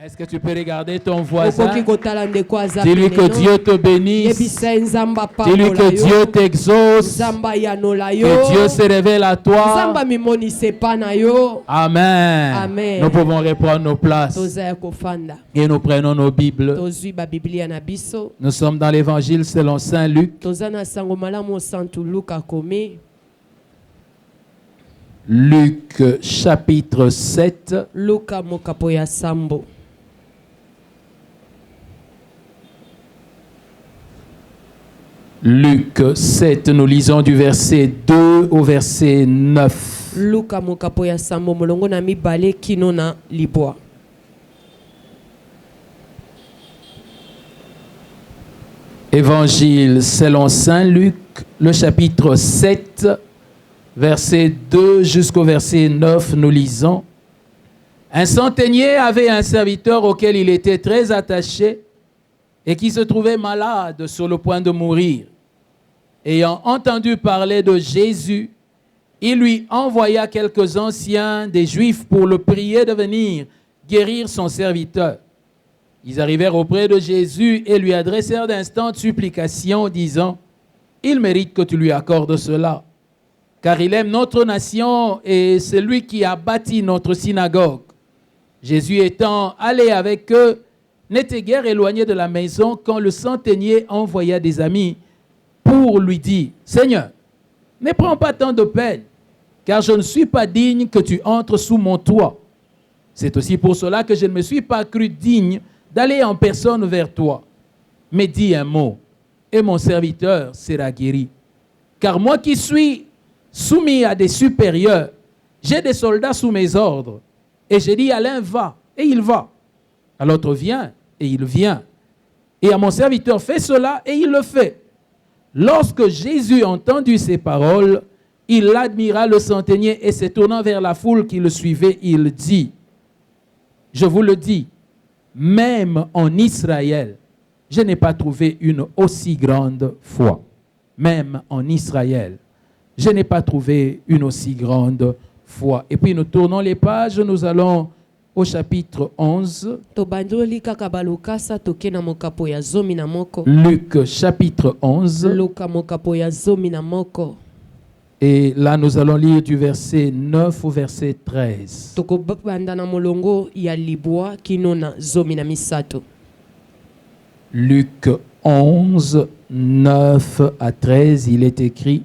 Est-ce que tu peux regarder ton voisin? Dis-lui que Dieu te bénisse. Dis-lui que Dieu t'exauce. Que Dieu se révèle à toi. Amen. Amen. Nous pouvons reprendre nos places. Et nous prenons nos Bibles. Nous sommes dans l'évangile selon Saint Luc. Luc chapitre 7. Luc 7, nous lisons du verset 2 au verset 9. Évangile selon Saint Luc, le chapitre 7, verset 2 jusqu'au verset 9, nous lisons. Un centenier avait un serviteur auquel il était très attaché et qui se trouvait malade sur le point de mourir. Ayant entendu parler de Jésus, il lui envoya quelques anciens des Juifs pour le prier de venir guérir son serviteur. Ils arrivèrent auprès de Jésus et lui adressèrent d'instantes supplications, disant « Il mérite que tu lui accordes cela, car il aime notre nation et c'est lui qui a bâti notre synagogue. » Jésus étant allé avec eux, n'était guère éloigné de la maison quand le centenier envoya des amis pour lui dire « Seigneur, ne prends pas tant de peine, car je ne suis pas digne que tu entres sous mon toit. C'est aussi pour cela que je ne me suis pas cru digne d'aller en personne vers toi. Mais dis un mot, et mon serviteur sera guéri. Car moi qui suis soumis à des supérieurs, j'ai des soldats sous mes ordres. Et j'ai dit à l'un, va, et il va. À l'autre, viens, et il vient. Et à mon serviteur, fais cela, et il le fait. Lorsque Jésus entendu ces paroles, il admira le centenier et se tournant vers la foule qui le suivait, il dit, je vous le dis, même en Israël, je n'ai pas trouvé une aussi grande foi. Même en Israël, je n'ai pas trouvé une aussi grande foi. Et puis nous tournons les pages, nous allons au chapitre 11. Luc chapitre 11. Et là nous allons lire du verset 9 au verset 13. Luc 11, 9 à 13, il est écrit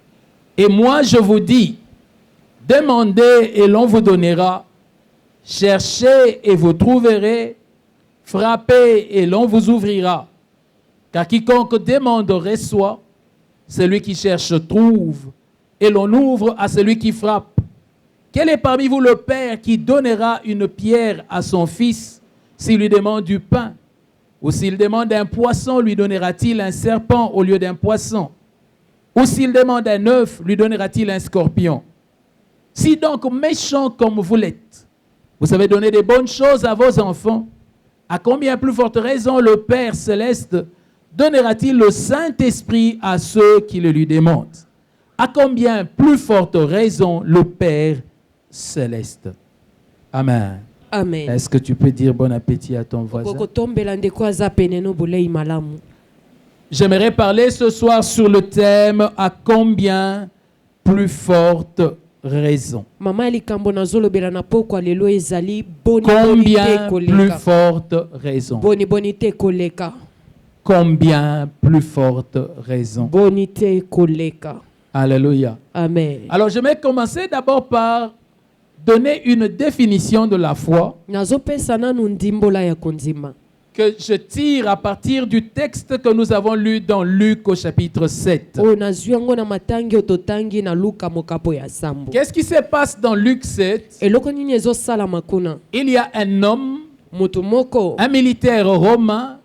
« Et moi je vous dis, demandez et l'on vous donnera, cherchez et vous trouverez, frappez et l'on vous ouvrira. Car quiconque demande reçoit, celui qui cherche trouve, et l'on ouvre à celui qui frappe. Quel est parmi vous le père qui donnera une pierre à son fils s'il lui demande du pain? Ou s'il demande un poisson, lui donnera-t-il un serpent au lieu d'un poisson? Ou s'il demande un œuf, lui donnera-t-il un scorpion? Si donc méchants comme vous l'êtes, vous savez donner des bonnes choses à vos enfants, à combien plus forte raison le Père céleste donnera-t-il le Saint-Esprit à ceux qui le lui demandent? À combien plus forte raison le Père céleste? Amen. Amen. Est-ce que tu peux dire bon appétit à ton voisin? J'aimerais parler ce soir sur le thème à combien plus forte raison. Combien plus forte raison? Combien plus forte raison? Alléluia. Amen. Alors je vais commencer d'abord par donner une définition de la foi que je tire à partir du texte que nous avons lu dans Luc au chapitre 7. Qu'est-ce qui se passe dans Luc 7? Il y a un homme, un militaire romain,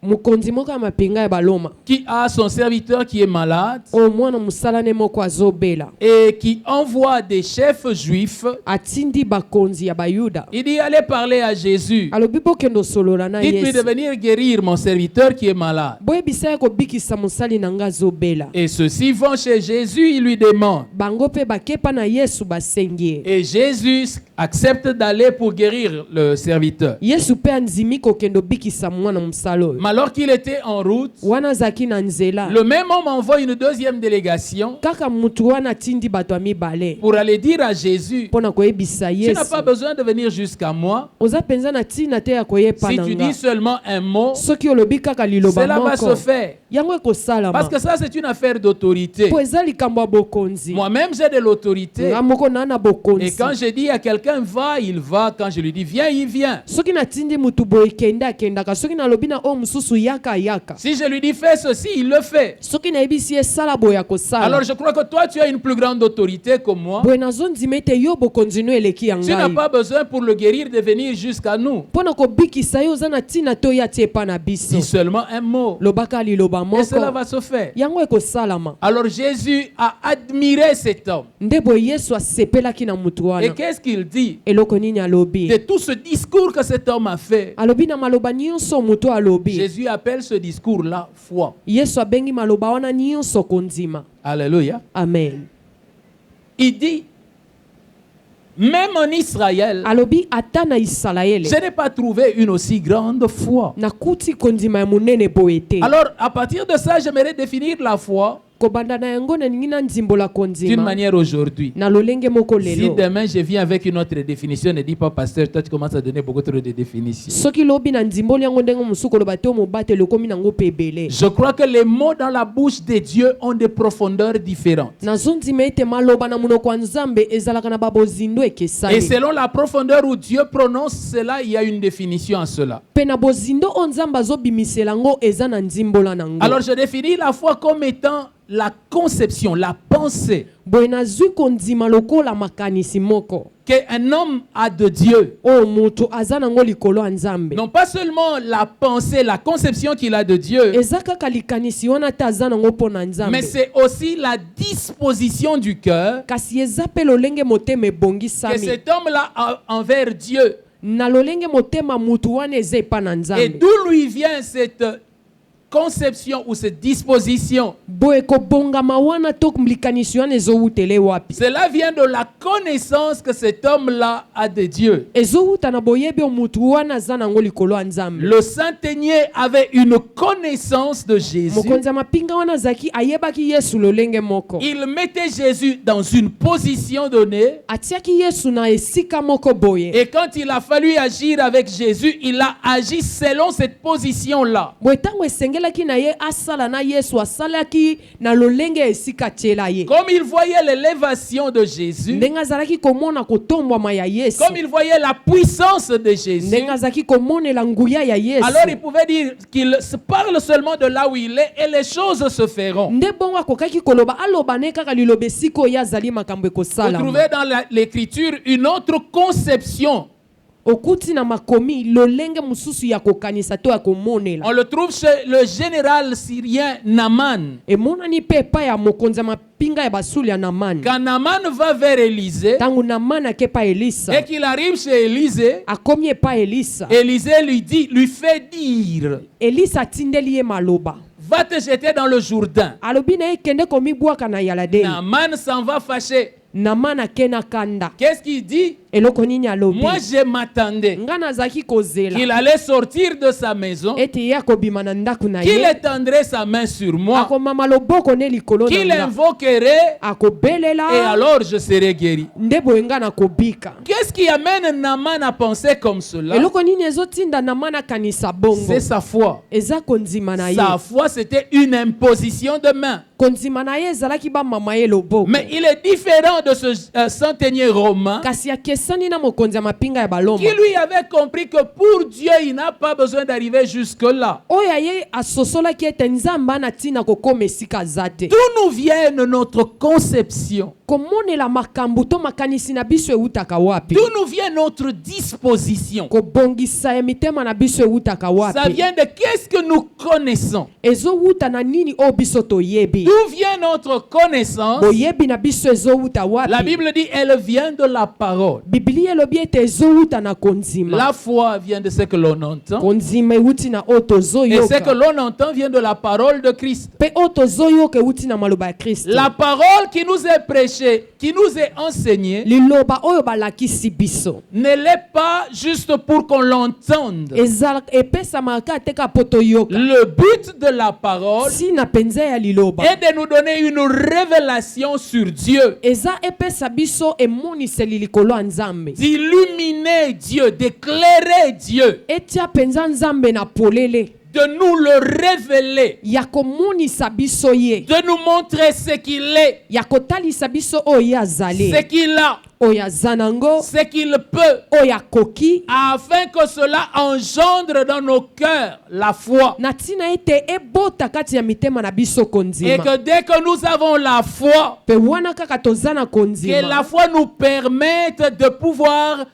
mukonzi moko ya mapinga ya baloma qui a son serviteur qui est malade o mwana musala ne moko azobela et qui envoie des chefs juifs. atindi bakonzi ya bayuda Il dit allez parler à Jésus. alobi bokendo solola na Dites-lui de Yesu venir guérir mon serviteur qui est malade. boyebisa ye kobikisa mosali na nga azobela Et ceux-ci vont chez Jésus, ils lui demandent. bango mpe bakepa na Yesu basengi ye Et Jésus accepte d'aller pour guérir le serviteur. Yesu mpe andimi kokendo bikisa mwana mosala oyo Mais alors qu'il était en route, wana azalaki na nzela le même homme envoie une deuxième délégation kaka mutu wana atindi bato ya mibale pour aller dire à Jésus, mpo na koyebisa tu n'as Yesu pas besoin de venir jusqu'à moi. oza mpenza na ntina te ya koyepa Si na tu nga dis seulement un mot, soki olobi kaka liloba cela va se moko faire. yango ekosalama Parce que ça, c'est une affaire d'autorité. mpo eza likambo ya bokonzi Moi-même, j'ai de l'autorité. nga moko naa na Et bokonzi quand je dis à quelqu'un va, il va. Quand je lui dis viens, il vient. soki natindi mutu boye kende akendaka soki nalobi na oyo mosusu yaka ayaka Si je lui dis fais ceci, il le fait. soki nayebisi ye sala boye akosala Alors je crois que toi, tu as une plus grande autorité que moi. boye nazondima ete yo bokonzi no eleki ya Tu n'as ngai pas besoin pour le guérir de venir jusqu'à nous. mpo na kobikisa ye oza na ntina te oyo atie epa na biso Dis seulement un mot. lobaka liloba Et cela moko va se faire. yango ekosalama Alors Jésus a admiré cet homme. nde boye yesu asepelaki na mutu Et wana qu'est-ce qu'il dit eloko nini alobi de tout ce discours que cet homme a fait? alobi na maloba nyonso mutu alobi Jésus appelle ce discours-là foi. yesu abengi maloba wana nyonso kondima Alléluia. amen Il dit, même en Israël, alobi ata na isalaele je n'ai pas trouvé une aussi grande foi. nakuti kondima ya monene boye te Alors, à partir de ça, j'aimerais définir la foi kobanda na yango naningi na nzimbola d'une kondima manière aujourd'hui. na lolenge moko Si lelo demain je viens avec une autre définition, ne dis pas, pasteur, toi tu commences à donner beaucoup trop de définitions. soki lobi na nzimboli yango ndenge mosuku oloba te omobatelo okomi nango mpe ebele Je crois que les mots dans la bouche de Dieu ont des profondeurs différentes. nazondima ete maloba na monoko ya nzambe ezalaka na babozindo Et ekesani selon la profondeur où Dieu prononce cela, il y a une définition à cela. mpe na bozindo oyo nzambe azobimisela yango eza na nzimbola nango Alors je définis la foi comme étant la conception, la pensée boye nazwi kondima lokola makanisi moko qu'un homme a de Dieu. oyo moto aza nango likolo ya nzambe Non pas seulement la pensée, la conception qu'il a de Dieu, eza kaka likanisi wana te aza nango mpo na mais nzambe c'est aussi la disposition du cœur kasi eza mpe lolenge motema que ebongisami cet homme-là a envers Dieu. na lolenge motema mutu wana eza epa na Et nzambe d'où lui vient cette conception ou cette disposition? boye kobongama wana to likanisi wana ezowutele wapi Cela vient de la connaissance que cet homme-là a de Dieu. ezowuta na boyebi oyo mutu wana aza nango likolo ya nzambe Le Saint-Aigné avait une connaissance de Jésus. mokonzi ya mapinga wana azalaki ayebaki yesu lolenge moko Il mettait Jésus dans une position donnée. atiaki yesu na esika moko boye Et quand il a fallu agir avec Jésus, il a agi selon cette position-là. boye ntango esengelaki na ye asala na yesu asalaki na lolenge ya esika atiela ye Comme il voyait l'élévation de Jésus, ndenge azalaki komona kotombwama ya yesu comme il voyait la puissance de Jésus, ndenge azalaki komonela nguya ya yesu alors il pouvait dire qu'il se parle seulement de là où il est et les choses se feront. nde bongo akokaki koloba aloba ne kaka liloba esika oyo azali makambo Vous ekosalama trouvez dans l'écriture une autre conception. okuti na makomi lolenge mosusu ya kokanisa to ya komonela On le trouve chez le général syrien Naaman. emonani mpe epai ya mokonzi ya mapinga ya basuli ya namani Quand Naaman va vers Élisée ntango namani ake epai elisa et qu'il arrive chez Élisée, akomi epai elisa Élisée lui fait dire, elisa atindeli ye maloba va te jeter dans le Jourdain. alobi na ye kende komibwaka na yaladeni Naaman s'en va fâché. namani ake na kanda Qu'est-ce qu'il dit? eloko nini alobi Moi, je m'attendais nga nazalaki kozela qu'il allait sortir de sa maison, ete ye akobima na ndako na qu'il ye étendrait sa main sur moi, akomama loboko ne likolo na qu'il nga invoquerait, et akobelela alors je serai guéri. nde boye nga nakobika Qu'est-ce qui amène Naaman à penser comme cela? eloko nini ezotinda namani akanisa bongo C'est sa foi. eza kondima na ye Sa foi, c'était une imposition de main. kondima na ye ezalaki bamama ye loboko Mais il est différent de ce centenier romain kasi ya emesani na mokonzi ya mapinga ya baloma qui lui avait compris que pour Dieu, il n'a pas besoin d'arriver jusque-là. oyo ye asosolaki ete nzambe ana ntina kokoma esika aza te. D'où nous vient notre conception? komonela makambo to makanisi na biso eutaka wapi? D'où nous vient notre disposition? kobongisa ya mitema na biso eutaka Ça wapi? vient de qu'est-ce que nous connaissons? ezowuta na nini oyo biso toyebi? D'où vient notre connaissance? boyebi na biso ezowuta wapi? La Bible dit, elle vient de la parole. biblia elobi ete ezowuta na konzima. La foi vient de ce que l'on entend. konzima euti na oyo Et ce que tozoyoka l'on entend vient de la parole de Christ. mpe oyo tozoyoka euti na maloba ya kristo. La parole qui nous est prêchée, qui nous est enseignée, liloba oyo balakisi biso ne l'est pas juste pour qu'on l'entende. epesamaka te ka po toyoka. Le but de la parole si na penza ya liloba est de nous donner une révélation sur Dieu, eza epesa biso emoniseli likolo ya nzambe d'illuminer Dieu, d'éclairer Dieu, etia penza nzambe na polele de nous le révéler, ya komonisa biso ye de nous montrer ce qu'il est, ya kotalisa biso oyo ye azali ce qu'il a, oyo aza nango ce qu'il peut, oyo akoki afin que cela engendre dans nos cœurs la foi. na ntina ete ebota kati ya mitema na biso Et konzima que dès que nous avons la foi, mpe wana kaka toza na que la konzima foi nous permette de pouvoir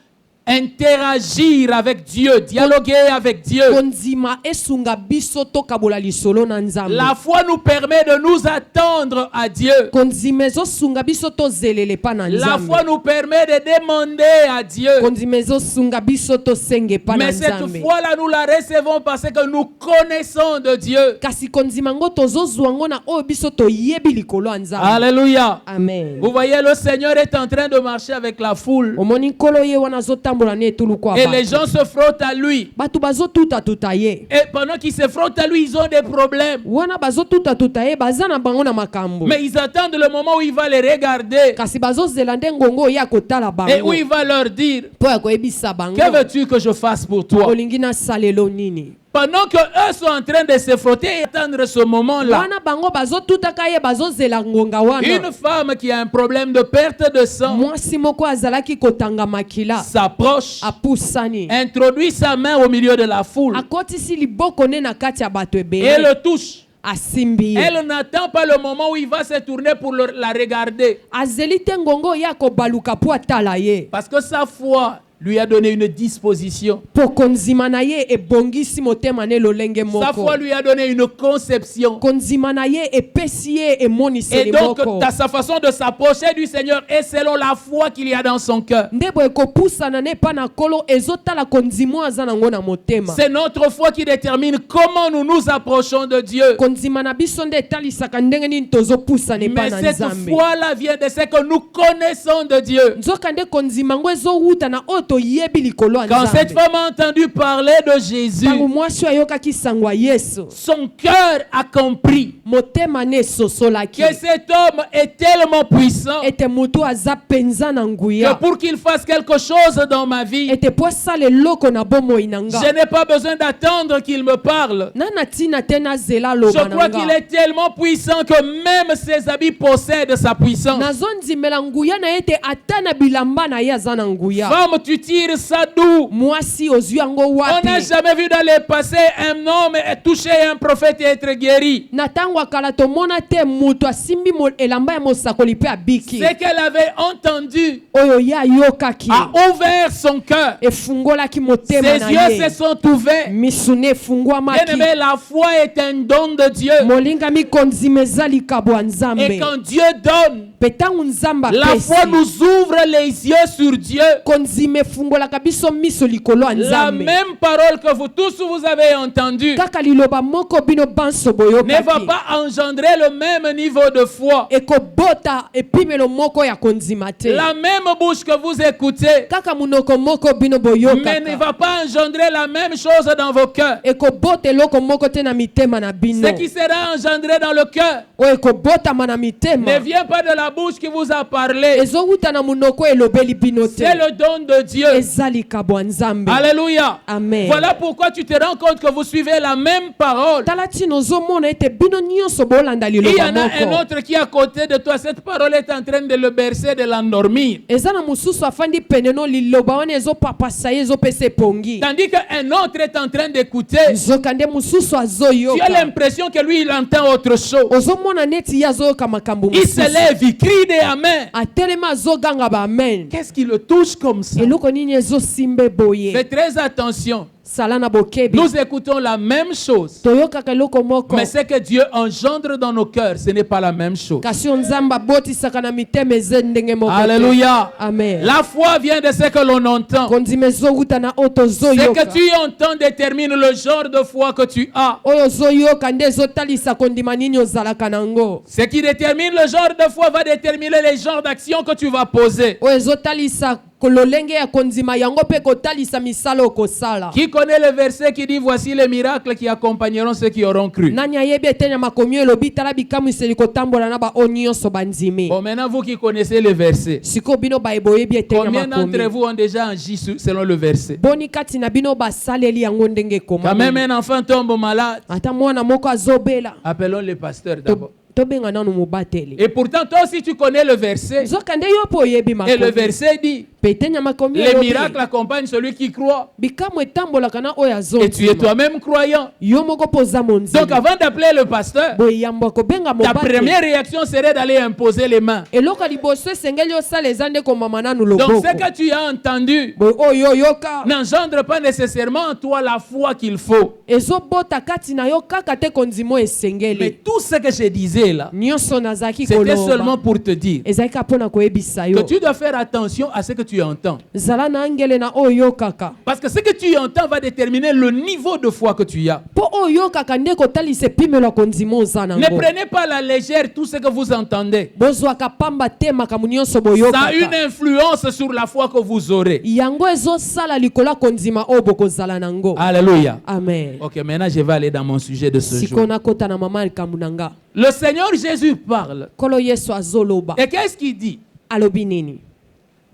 interagir avec Dieu, dialoguer avec Dieu. konzima esunga biso tokabola lisolo na nzambe. La foi nous permet de nous attendre à Dieu. konzima ezosunga biso tozelele pa na La nzambe. foi nous permet de demander à Dieu. konzima ezosunga biso tosenge pa na Mais cette nzambe. foi-là, nous la recevons parce que nous connaissons de Dieu. kasi konzima ngo tozozwa ngo na oyo biso toyebi likolo ya nzambe. Alléluia. amen. Vous voyez, le Seigneur est en train de marcher avec la foule. omoni nkolo ye wana azotambola ne etulu kwa Et les gens se frottent à lui. bato bazotutatuta ye Et pendant qu'ils se frottent à lui, ils ont des problèmes. wana bazotutatuta ye baza na bango na makambo. Mais ils attendent le moment où il va les regarder kasi bazozela nde ngongo oyo akotala et où bango il va leur dire, mpo ya koyebisa bango que veux-tu que je fasse pour toi? olingi nasalelo nini. Pendant que eux sont en train de se frotter et attendre ce moment-là, wana bango bazotutaka ye bazozela ngonga wana. une femme qui a un problème de perte de sang mwasi moko azalaki kotanga makila s'approche, apusani introduit sa main au milieu de la foule akotisi liboko ne na kati ya bato et ebele le touche. asimbi ye. Elle n'attend pas le moment où il va se tourner pour la regarder. azeli te ngongo ye akobaluka po atala ye Parce que sa foi lui a donné une disposition. po konzima na ye ebongisi motema ne lolenge Sa moko. foi lui a donné une conception. konzima na ye epesi ye Et emoniseli donc, moko. sa façon de s'approcher du Seigneur est selon la foi qu'il y a dans son cœur. nde boye kopusana ne epa na nkolo ezotala konzima oyo aza nango na motema. C'est notre foi qui détermine comment nous nous approchons de Dieu. konzima na biso nde etalisaka ndenge nini tozopusana epa Mais na cette nzambe. foi-là vient de ce que nous connaissons de Dieu. nzoka nde konzima ngo ezowuta na oyo toyebi likolo ya Quand cette nzambe. femme a entendu parler de Jésus, ntango mwasi oyo ayokaki sango ya yesu son cœur a compris motema ne esosolaki que cet homme est tellement puissant ete moto aza penza na que nguya pour qu'il fasse quelque chose dans ma vie, ete po asala eloko na bomoi na nga je n'ai pas besoin d'attendre qu'il me parle. na na ntina te nazela Je aloba crois na qu'il nga est tellement puissant que même ses habits possèdent sa puissance. nazondimela nguya na ye ete ata na bilamba na ye aza na nguya. Femme, tu tires ça d'où? mwasi ozwi yango On n'a wapi? jamais vu dans le passé un homme toucher un prophète et être guéri. na ntango ya kala tomona te moto asimbi elamba ya mosakoli mpe abiki. Ce qu'elle avait entendu oyo ye ayokaki a ouvert son cœur. efungolaki Ses motema na yeux se ye sont ouverts. misu ne efungwamaki. Bien-aimé, la foi est un don de Dieu. molingami konzima eza likabo ya Et nzambe. quand Dieu donne, mpe ntango nzambe la foi apesi nous ouvre les yeux sur Dieu. konzima efungolaka biso miso likolo ya La nzambe. même parole que vous tous vous avez entendue kaka liloba moko bino banso ne va boyokaki pas engendrer le même niveau de foi. ekobota epimelo moko ya konzima te. La même bouche que vous écoutez, kaka munoko moko bino mais ne boyokaka va pas engendrer la même chose dans vos cœurs. ekobota eloko moko te na mitema na bino. Ce qui sera engendré dans le cœur oyo ekobotama na mitema ne vient pas de la bouche qui vous a parlé. ezowuta na munoko elobeli bino te. C'est le don de Dieu. eza likambo ya nzambe. Alléluia. Amen. Voilà pourquoi tu te rends compte que vous suivez la même parole. tala ntina ozomona ete bino nyonso bolanda Il y liloba en a un moko. autre qui est à côté de toi. Cette parole est en train de le bercer, de l'endormir. eza na mosusu afandi pene no liloba wana ezopapasa ye ezopesa epongi. Tandis qu'un autre est en train d'écouter. nzoka nde mosusu Tu as azoyoka. l'impression que lui, il entend autre chose. ozomona neti ye azoyoka makambo Il se mosusu. lève, il crie des amen. atelema azoganga ba amen. Qu'est-ce qui le touche comme ça? eloko nini ezosimba eboye. Fais très attention. sala na bokebi. Nous écoutons la même chose. toyokaka eloko moko. Mais ce que Dieu engendre dans nos cœurs, ce n'est pas la même chose. kasi oyo nzambe abotisaka na mitema eze ndenge moko te. Alléluia. amen. La foi vient de ce que l'on entend. kondima ezowuta na oyo Ce que tozoyoka. tu entends détermine le genre de foi que tu as. oyo ozoyoka nde ezotalisa kondima nini ozalaka nango. Ce qui détermine le genre de foi va déterminer les genres d'actions que tu vas poser. oyo ezotalisa lolenge ya kondima yango mpe kotalisa misala okosala. Qui connaît le verset qui dit voici les miracles qui accompagneront ceux qui auront cru? nani ayebi ete na makomi oyo elobi tala bikamwiseli kotambola na baoyo nyonso bandimi. Bon, maintenant vous qui connaissez le verset, sikoyo bino boyebi ete na combien d'entre makomi. vous ont déjà agi selon le verset? boni kati na bino basaleli yango ndenge Quand même ekomami. un enfant tombe malade, ata mwana moko azobela appelons le pasteur d'abord. tobenga nanu mobateli. Et pourtant, toi aussi tu connais le verset. nzoka nde yo mpo oyebi Et le makomi. verset dit, pete nya makomi les elobi, miracles accompagnent celui qui croit. bikamwa etambolaka na oyo Et tu es azondima. toi-même croyant. yo moko mpo oza Donc monzima. avant d'appeler le pasteur, boye yambo akobenga ta mobateli. première réaction serait d'aller imposer les mains. eloko ya liboso esengeli osala eza nde komama nanu Donc loboko. ce que tu as entendu boye oyo oyoka n'engendre pas nécessairement en toi la foi qu'il faut. ezobota kati na yo kaka te kondima oyo Mais esengeli. tout ce que je disais là, nyonso nazalaki c'était seulement koloba pour te dire ezalaki kaka mpo na koyebisa que yo. tu dois faire attention à ce que tu entends. zala na angele na oyo oyokaka. Parce que ce que tu entends va déterminer le niveau de foi que tu as. mpo oyo oyokaka nde kotalisa epimelo ya kondima oza Ne nango. prenez pas à la légère tout ce que vous entendez. bozwaka pamba te makambo nyonso Ça a boyokaka. une influence sur la foi que vous aurez. yango ezosala likolo ya kondima oyo bokozala nango. Alléluia. amen. Ok, maintenant je vais aller dans mon sujet de ce siko jour. nakota na mama likambo na nga. Le Seigneur Jésus parle. nkolo yesu azoloba. Et qu'est-ce qu'il dit? alobi nini.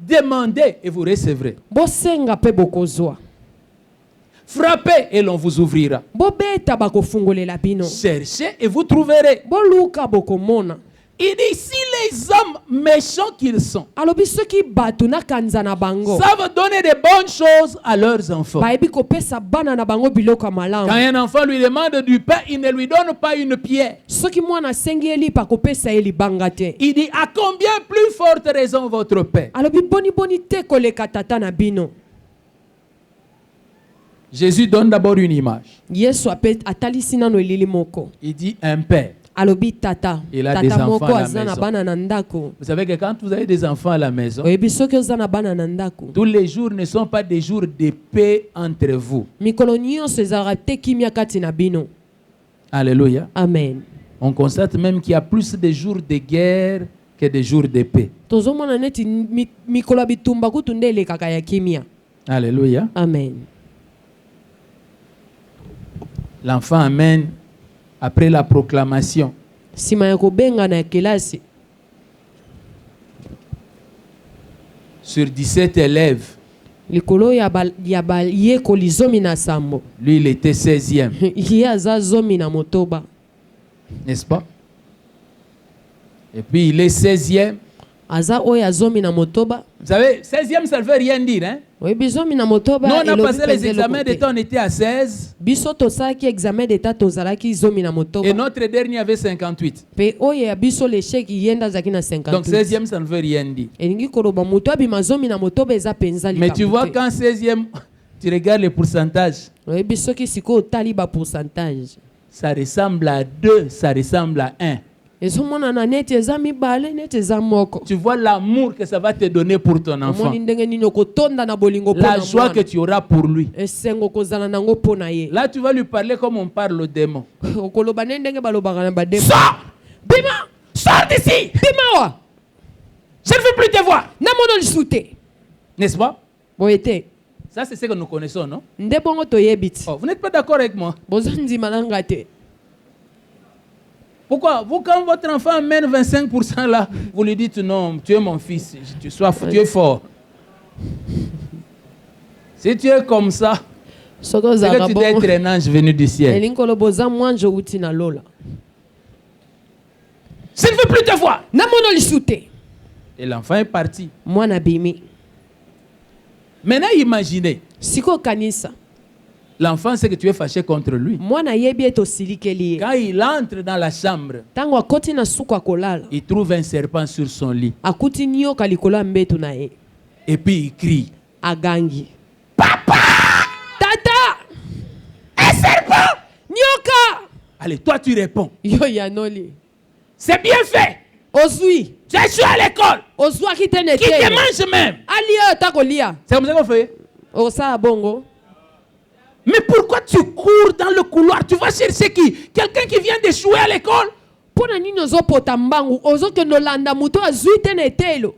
Demandez et vous recevrez. bosenga mpe bokozwa. Frappez et l'on vous ouvrira. bobeta bakofungolela bino. Cherchez et vous trouverez. boluka bokomona. Il dit, si les hommes méchants qu'ils sont alobi soki bato na kanza na bango savent donner de bonnes choses à leurs enfants. bayebi kopesa bana na bango biloko ya Quand malamu. un enfant lui demande du pain, il ne lui donne pas une pierre. soki mwana asengi ye lipa kopesa ye libanga te. Il dit, à combien plus forte raison votre Père? alobi boniboni te koleka tata na bino. Jésus donne d'abord une image. yesu atalisi nano elili moko. Il dit, un père. alobi tata. Il a des tata enfants moko à la aza na maison. bana na ndako. Vous savez que quand vous avez des enfants à la maison, oyebi soki oza na bana na ndako. tous les jours ne sont pas des jours de paix entre vous. mikolo nyonso ezalaka te kimia kati na bino. Alléluia. amen. On constate même qu'il y a plus de jours de guerre que de jours de paix. tozomona neti mikolo ya bitumba kutu nde elekaka ya kimia. Alléluia. amen. L'enfant amène après la proclamation. nsima ya kobenga na kelasi. Sur 17 élèves, likolo ya bayekoli 17. lui il était 16e, ye aza 19. n'est-ce pas? Et puis il est 16e. aza oyo ya 19. Vous savez, 16e ça ne veut rien dire. Hein? oyebi 19 Nous on a elobi passé les mpenza examens eloko te. d'état, on était à 16. biso tosalaki examen d'état tozalaki 19. Et notre dernier avait 58. mpe oyo ya biso lesheki ye nde azalaki na Donc 58. 16e ça ne veut rien dire. elingi koloba moto abima 19 eza mpenza Mais tu vois likambo te. quand 16e, tu regardes les pourcentages, oyebi soki sikoyo otali bapourcentage ça ressemble à 2, ça ressemble à 1. ezomonana neti eza mibale neti eza moko. Tu vois l'amour que ça va te donner pour ton enfant. omoni ndenge nini okotonda na bolingo mpo La na joie que mwana. tu auras pour lui. esengo kozala nango mpo na ye. Là, tu vas lui parler comme on parle aux démons. okoloba nde ndenge balobaka na bademo. Sors! bima Sors d'ici! bima wa Je ne veux plus te voir. namono lisusu te. N'est-ce pas? boye te Ça, c'est ce que nous connaissons, non? nde bongo toyebi ti. Oh, vous n'êtes pas d'accord avec moi? boza ndima na nga te. Pourquoi? Vous, quand votre enfant amène 25% là, vous lui dites non, tu es mon fils, tu es fort. Si tu es comme ça, soki c'est ozalaka que tu dois bongo être un ange venu du ciel. elingi koloba oza mwanzo outi na lola Je ne veux plus te voir. namono lisu te Et l'enfant est parti. mwana abimi Maintenant, imaginez. sikoyo kanisa L'enfant sait que tu es fâché contre lui. mwana ayebi ete osilikeli ye Quand il entre dans la chambre, ntango akoti na suku akolala il trouve un serpent sur son lit. akuti nyoka likolo ya mbetu na ye Et puis il crie. agangi tata un serpent nyoka Allez, toi tu réponds. yo yanoli C'est bien fait. ozwi Tu as échoué à l'école. ozwaki te Qui te netelo mange même. alia oyo ta kolia C'est comme ça qu'on fait. okosala bongo Mais pourquoi tu cours dans le couloir? Tu vas chercher qui? Quelqu'un qui vient d'échouer à l'école? mpo na nini ozopota mbangu ozokende olanda moto azwi te netelo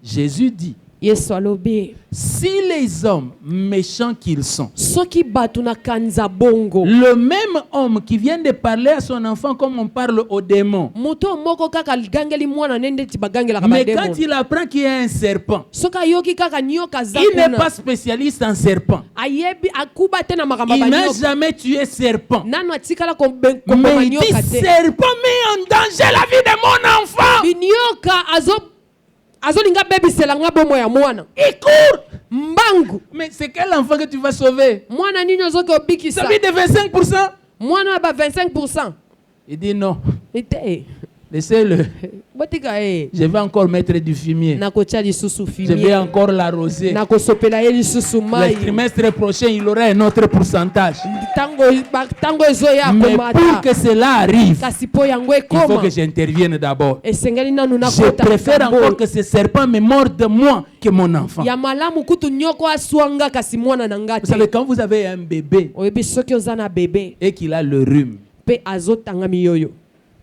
Jésus dit, yesu alobi si les hommes méchants qu'ils sont, soki bato na kanza bongo le même homme qui vient de parler à son enfant comme on parle aux démons, moto moko kaka agangeli mwana ne ndeti bagangelaka mais quand bademo il apprend qu'il y a un serpent, soki ayoki kaka nyoka aza il n'est pas kuna spécialiste en serpent. ayebi akuba te na makambo ya Il n'a banyoka jamais tué serpent. nano atikala Mais koboma il dit, nyoka te serpent met en danger la vie de mon enfant. binyoka azolinga bebisela nga bomo ya mwana Il court. mbangu Mais c'est quel enfant que tu vas sauver? mwana nini ozoki obikisa Celui de 25%? mwana ya ba 25%. Il dit non, ete laissez-le. botika ye Je vais encore mettre du fumier. nakotia lisusu Je vais fimie encore l'arroser. nakosopela ye lisusu Le mai trimestre prochain, il aura un autre pourcentage. ntango ezoya Mais pour komata que cela arrive, kasi mpo yango il faut ekoma que j'intervienne d'abord. esengeli nanu Je nakota préfère likambo. encore que ce serpent me morde moi que mon enfant. ya malamu kutu nyoko aswanga kasi mwana na nga Vous savez, te quand vous avez un bébé oyebi soki oza na bebe et qu'il a le rhume, mpe azotanga miyoyo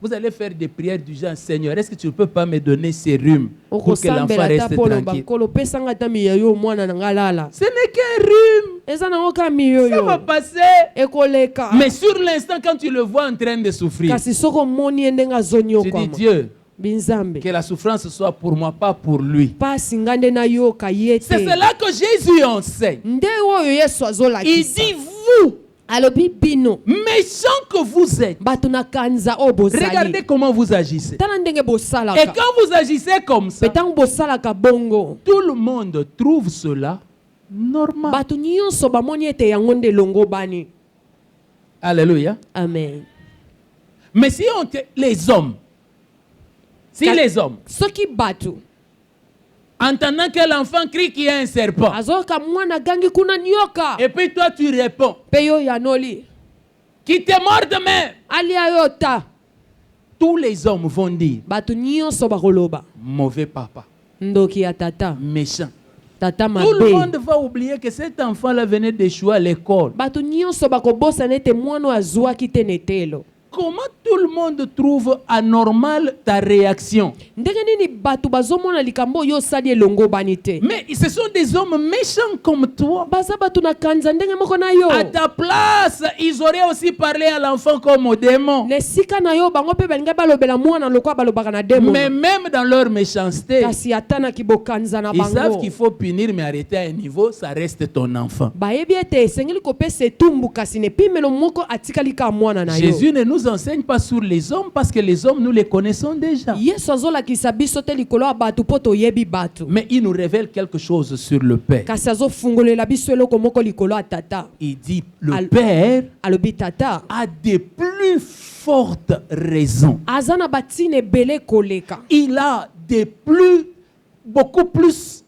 vous allez faire des prières du genre, Seigneur, est-ce que tu ne peux pas me donner ces rhumes pour que l'enfant okosambela ta reste mpo loba tranquille? nkolo pesanga ata miyoyo mwana na nga lala Ce n'est qu'un rhume. eza nango ka Ça va miyoyo passer. ekoleka Mais sur l'instant, quand tu le vois en train de souffrir, kasi soki omoni ye ndenge tu dis, azonyokwama Dieu, binzambe que la souffrance soit pour moi, pas pour lui. pasi nga nde nayoka ye te C'est cela que Jésus enseigne. nde oyo yesu Il azolakisa dit, vous, alobi bino méchants que vous êtes, bato na kanza oyo bozali regardez comment vous agissez. tala ndenge Et bosalaka quand vous agissez comme ça, mpe ntango bosalaka bongo tout le monde trouve cela normal. bato nyonso bamoni ete yango nde elongo bani Alléluia. amen Mais si on les hommes, les hommes, soki bato entendant que l'enfant crie qu'il y a un serpent, azoyoka mwana gangi kuna nyoka et puis toi tu réponds, mpe yo yanoli qui te morde même, alia yo ta tous les hommes vont dire, bato nyonso bakoloba mauvais papa, ndoki ya tata méchant. tata Tout le monde mabe va oublier que cet enfant-là venait d'échouer à l'école. bato nyonso bakobosana ete mwana oyo azwaki te netelo Comment tout le monde trouve anormal ta réaction? ndenge nini bato bazomona likambo oyo osali elongo bani te Mais ce sont des hommes méchants comme toi. baza bato na kanza ndenge moko na yo À ta place, ils auraient aussi parlé à l'enfant comme au démon. na esika na yo bango mpe balingai balobela mwana lokola balobaka na demo Mais même dans leur méchanceté, kasi atanaki bokanza na ils savent bango qu'il faut punir, mais arrêter à un niveau, ça reste ton enfant. bayebi ete esengeli kopesa etumbu kasi na epimelo moko atikali ka mwana na yo Jésus ne nous enseigne pas sur les hommes parce que les hommes, nous les connaissons déjà. yesu azolakisa biso te likolo ya bato mpo toyebi bato Mais il nous révèle quelque chose sur le Père. kasi azofungolela biso eloko moko likolo ya tata Il dit, le Père alobi tata a des plus fortes raisons. aza na batina ebele koleka Il a beaucoup plus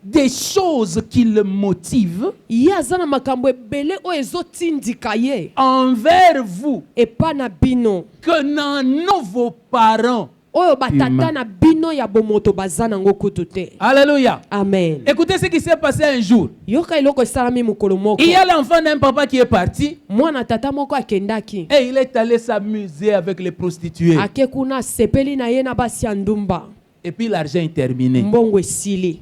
des choses qui le motivent ye aza na makambo ebele oyo ezotindika ye envers vous epa na bino que n'en vos parents. oyo batata Humain. na bino ya bomoto baza nango kutu te Alléluia. amen Écoutez ce qui s'est passé un jour. yoka eloko esalami mokolo moko Il y a l'enfant d'un papa qui est parti mwana tata moko akendaki et il est allé s'amuser avec les prostituées. ake kuna asepeli na ye na basi ya ndumba Et puis l'argent est terminé. mbongo esili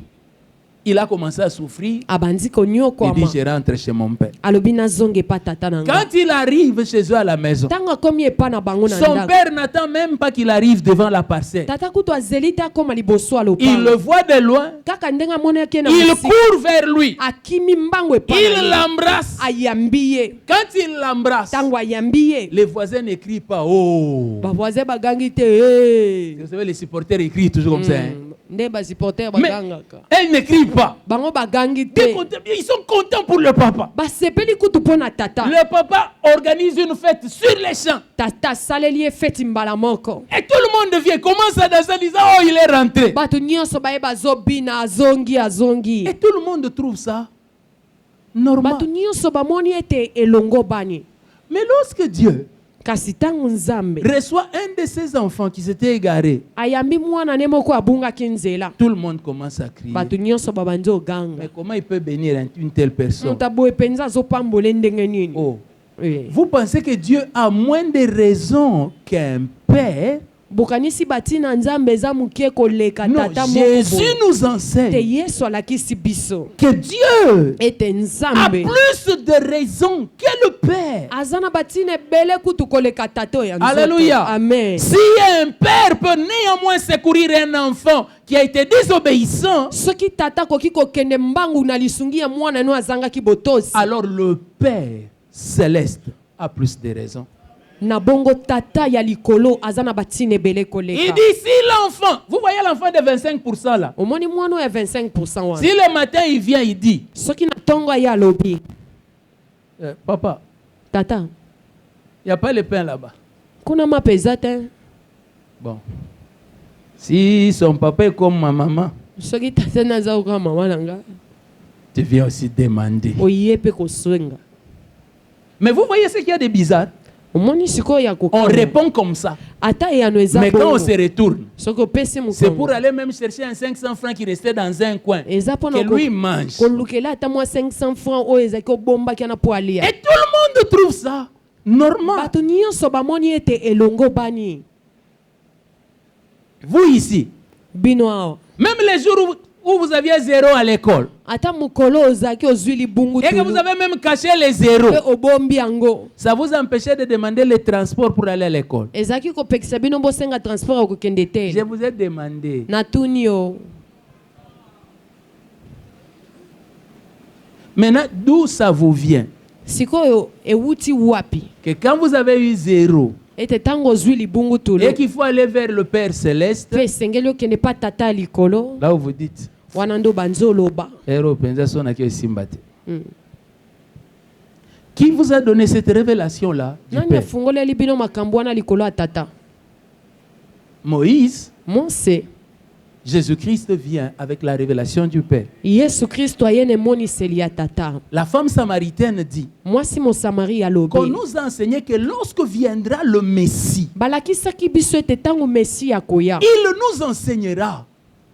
il a commencé à souffrir. abandi Il dit, konyokwama je rentre chez mon père. alobi nazonga epa tata na nga. Quand il arrive chez eux à la maison, ntango akomi epa na bango na son ndako père n'attend même pas qu'il arrive devant la parcelle. tata kutu azeli te akoma liboso ya Il le lopango voit de loin. kaka ndenge amonaki ye na Il mosika court vers lui. akimi mbango epa na Il ye. l'embrasse. ayambi ye Quand il l'embrasse, ntango ayambi ye les voisins n'écrient pas. Oh. bavoisin bagangi te "Hey." Vous savez, les supporters écrivent toujours comme ça. Hein. nde basupporter Mais bagangaka elles n'écrivent pas. bango bagangi T'es te content? Ils sont contents pour le papa. basepeli kutu mpo na tata Le papa organise une fête sur les champs. tata asaleli ye feti mbala moko Et tout le monde vient, commence à danser en disant, oh, il est rentré. bato nyonso bayeba azobina azongi Et tout le monde trouve ça normal. bato nyonso bamoni ete elongo bani Mais lorsque Dieu kasi ntango nzambe reçoit un de ses enfants qui s'était égaré, ayambi mwana ne moko abungaki nzela tout le monde commence à crier. bato nyonso babandi oganga Mais comment il peut bénir une telle personne? moto aboye mpenza azopambola ndenge nini Oh. Eh. Vous pensez que Dieu a moins de raisons qu'un père? bokanisi batina nzambe eza moke koleka Non, tata moko Jésus boye. nous te enseigne yesu alakisi biso que Dieu ete a nzambe plus de raisons que le père. aza na batina ebele kutu koleka tata oyo ya nzoto. Alléluia. Amen. Si un père peut néanmoins secourir un enfant qui a été désobéissant, soki tata akoki kokende mbangu na lisungi ya mwana no azangaki botosi alors le Père céleste a plus de raisons. na bongo tata ya likolo aza na batina ebele Il koleka dit si l'enfant, vous voyez l'enfant de 25% là, omoni mwana oyo ya 25% wana si le matin il vient, il dit, soki na ntongo ye alobi papa, tata il n'y a pas le pain là-bas. kuna mapa eza te Bon. Si son papa est comme ma maman, soki tata naza koka mama na nga tu viens aussi demander. oye mpe koswenga Mais vous voyez ce qu'il y a de bizarre? omoni sikoyo ya On kokoma répond comme ça. ata eyano eza Mais quand on bongo se retourne, soki opesi c'est pour mokongo aller même chercher un 500 francs qui restait dans un coin. eza Que mpona lui mange. kolukela ata mwa 500 francs oyo ezalaki obombaki ana po alia Et tout le monde trouve ça normal. bato nyonso bamoni ete elongo bani Vous ici, bino awa même les jours où vous aviez 0 à l'école, ata mokolo ozalaki ozwi libungu et que vous tulu avez même caché les zéros, mpe obombi yango ça vous empêchait de demander le transport pour aller à l'école. ezalaki kopekisa bino bosenga transport ya kokende Je te vous ai demandé, natuni yo maintenant, d'où ça vous vient sikoyo ewuti wapi que quand vous avez eu 0 ete ntango ozwi libungu tulu et qu'il faut aller vers le Père Céleste, mpe esengeli okende pa tata ya likolo là où vous dites, wana ndo banzi oloba Héros, penza sonaki esimbate. Qui vous a donné cette révélation-là du nani Père? afungoleli bino makambo wana likolo ya tata Moïse, mose Jésus-Christ vient avec la révélation du Père. yesu kristo aye na emoniseli ya tata La femme samaritaine dit mwasi mosamari qu'on alobi nous a enseigné que lorsque viendra le Messie, balakisaki biso ete ntango mesi akoya il nous enseignera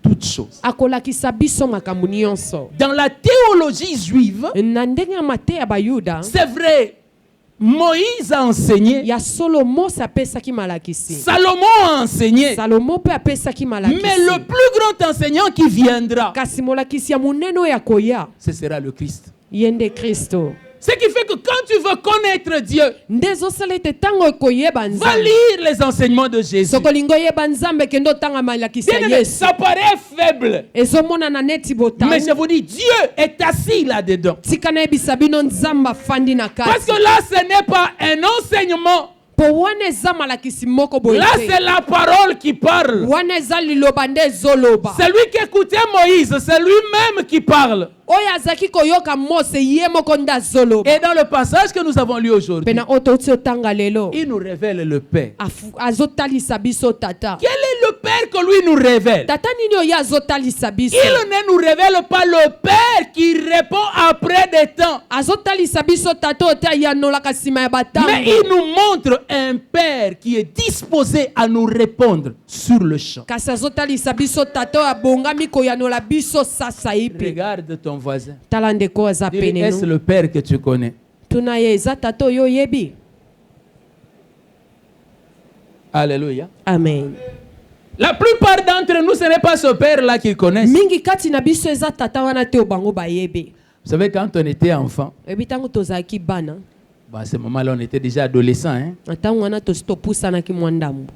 toutes choses. akolakisa biso makambo nyonso Dans la théologie juive, na ndenge ya mateya bayuda c'est vrai, Moïse a enseigné, ya solo mose apesaki malakisi Salomon a enseigné, salomo mpe apesaki mais malakisi le plus grand enseignant qui viendra, kasi molakisi ya monene oyo akoya ce sera le Christ. ye nde kristo Ce qui fait que quand tu veux connaître Dieu, nde ezosala ete ntango ekoyeba va nzambe lire les enseignements de Jésus. soko olingi oyeba nzambe kende otanga malakisi ya Bien-aimé, yesu ça paraît faible, ezomonana neti mais botango je vous dis, Dieu est assis là-dedans. tika nayebisa bino nzambe afandi na Parce kati que là, ce n'est pas un enseignement. po wana eza malakisi moko boye Là, te c'est la parole qui parle. wana eza liloba nde ezoloba Celui qui écoutait Moïse, c'est lui-même qui parle. oyo azalaki koyoka mose ye moko nde azoloba Et dans le passage que nous avons lu aujourd'hui, mpe na oyo touti otanga lelo il nous révèle le Père. azotalisa biso tata Quel est le Père que lui nous révèle? tata nini oyo azotalisa biso Il ne nous révèle pas le Père qui répond après des temps. azotalisa biso tata oyo te ayanolaka nsima ya Mais batango il nous montre un Père qui est disposé à nous répondre sur le champ. kasi azotalisa biso tata oyo abongami koyanola biso sasa ye mpe Regarde ton voisin. tala ndeko oyo aza Dis-lui, pene est-ce no le Père que tu connais? tuna ye eza tata oyo oyebi Alléluia. amen La plupart d'entre nous, ce n'est pas ce père-là qu'ils connaissent. mingi kati na biso eza tata wana te bango bayebe. Vous savez, quand on était enfant, Ebi tango tozalaki bana à ce moment-là, on était déjà adolescent. Hein? ntango wana topusanaki mwa ndambo.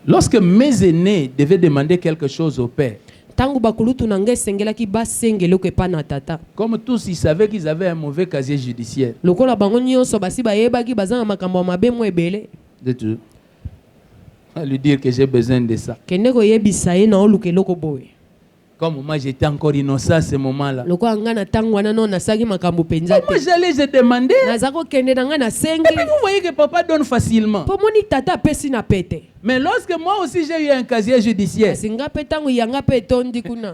Lorsque mes aînés devaient demander quelque chose au père, Tango bakulutu na ngai esengelaki basengeloko epa na tata. comme tous, ils savaient qu'ils avaient un mauvais casier judiciaire. Lokola bango nyonso basi bayebaki baza na makambo ya mabe mwa ebele. De tout. À lui dire que j'ai besoin de ça. Kende koyebisa ye na oluka eloko boye. Comme moi, j'étais encore innocent à ce moment-là. Lokola nga na ntango wana no nasaki makambo penza Moi, te. j'allais, je demandais. Naza kokende na nga na Et senge. puis vous voyez que papa donne facilement. Po moni tata apesi na pete. Mais lorsque moi aussi j'ai eu un casier judiciaire, Kasi nga pe ntango yanga pe etondi kuna.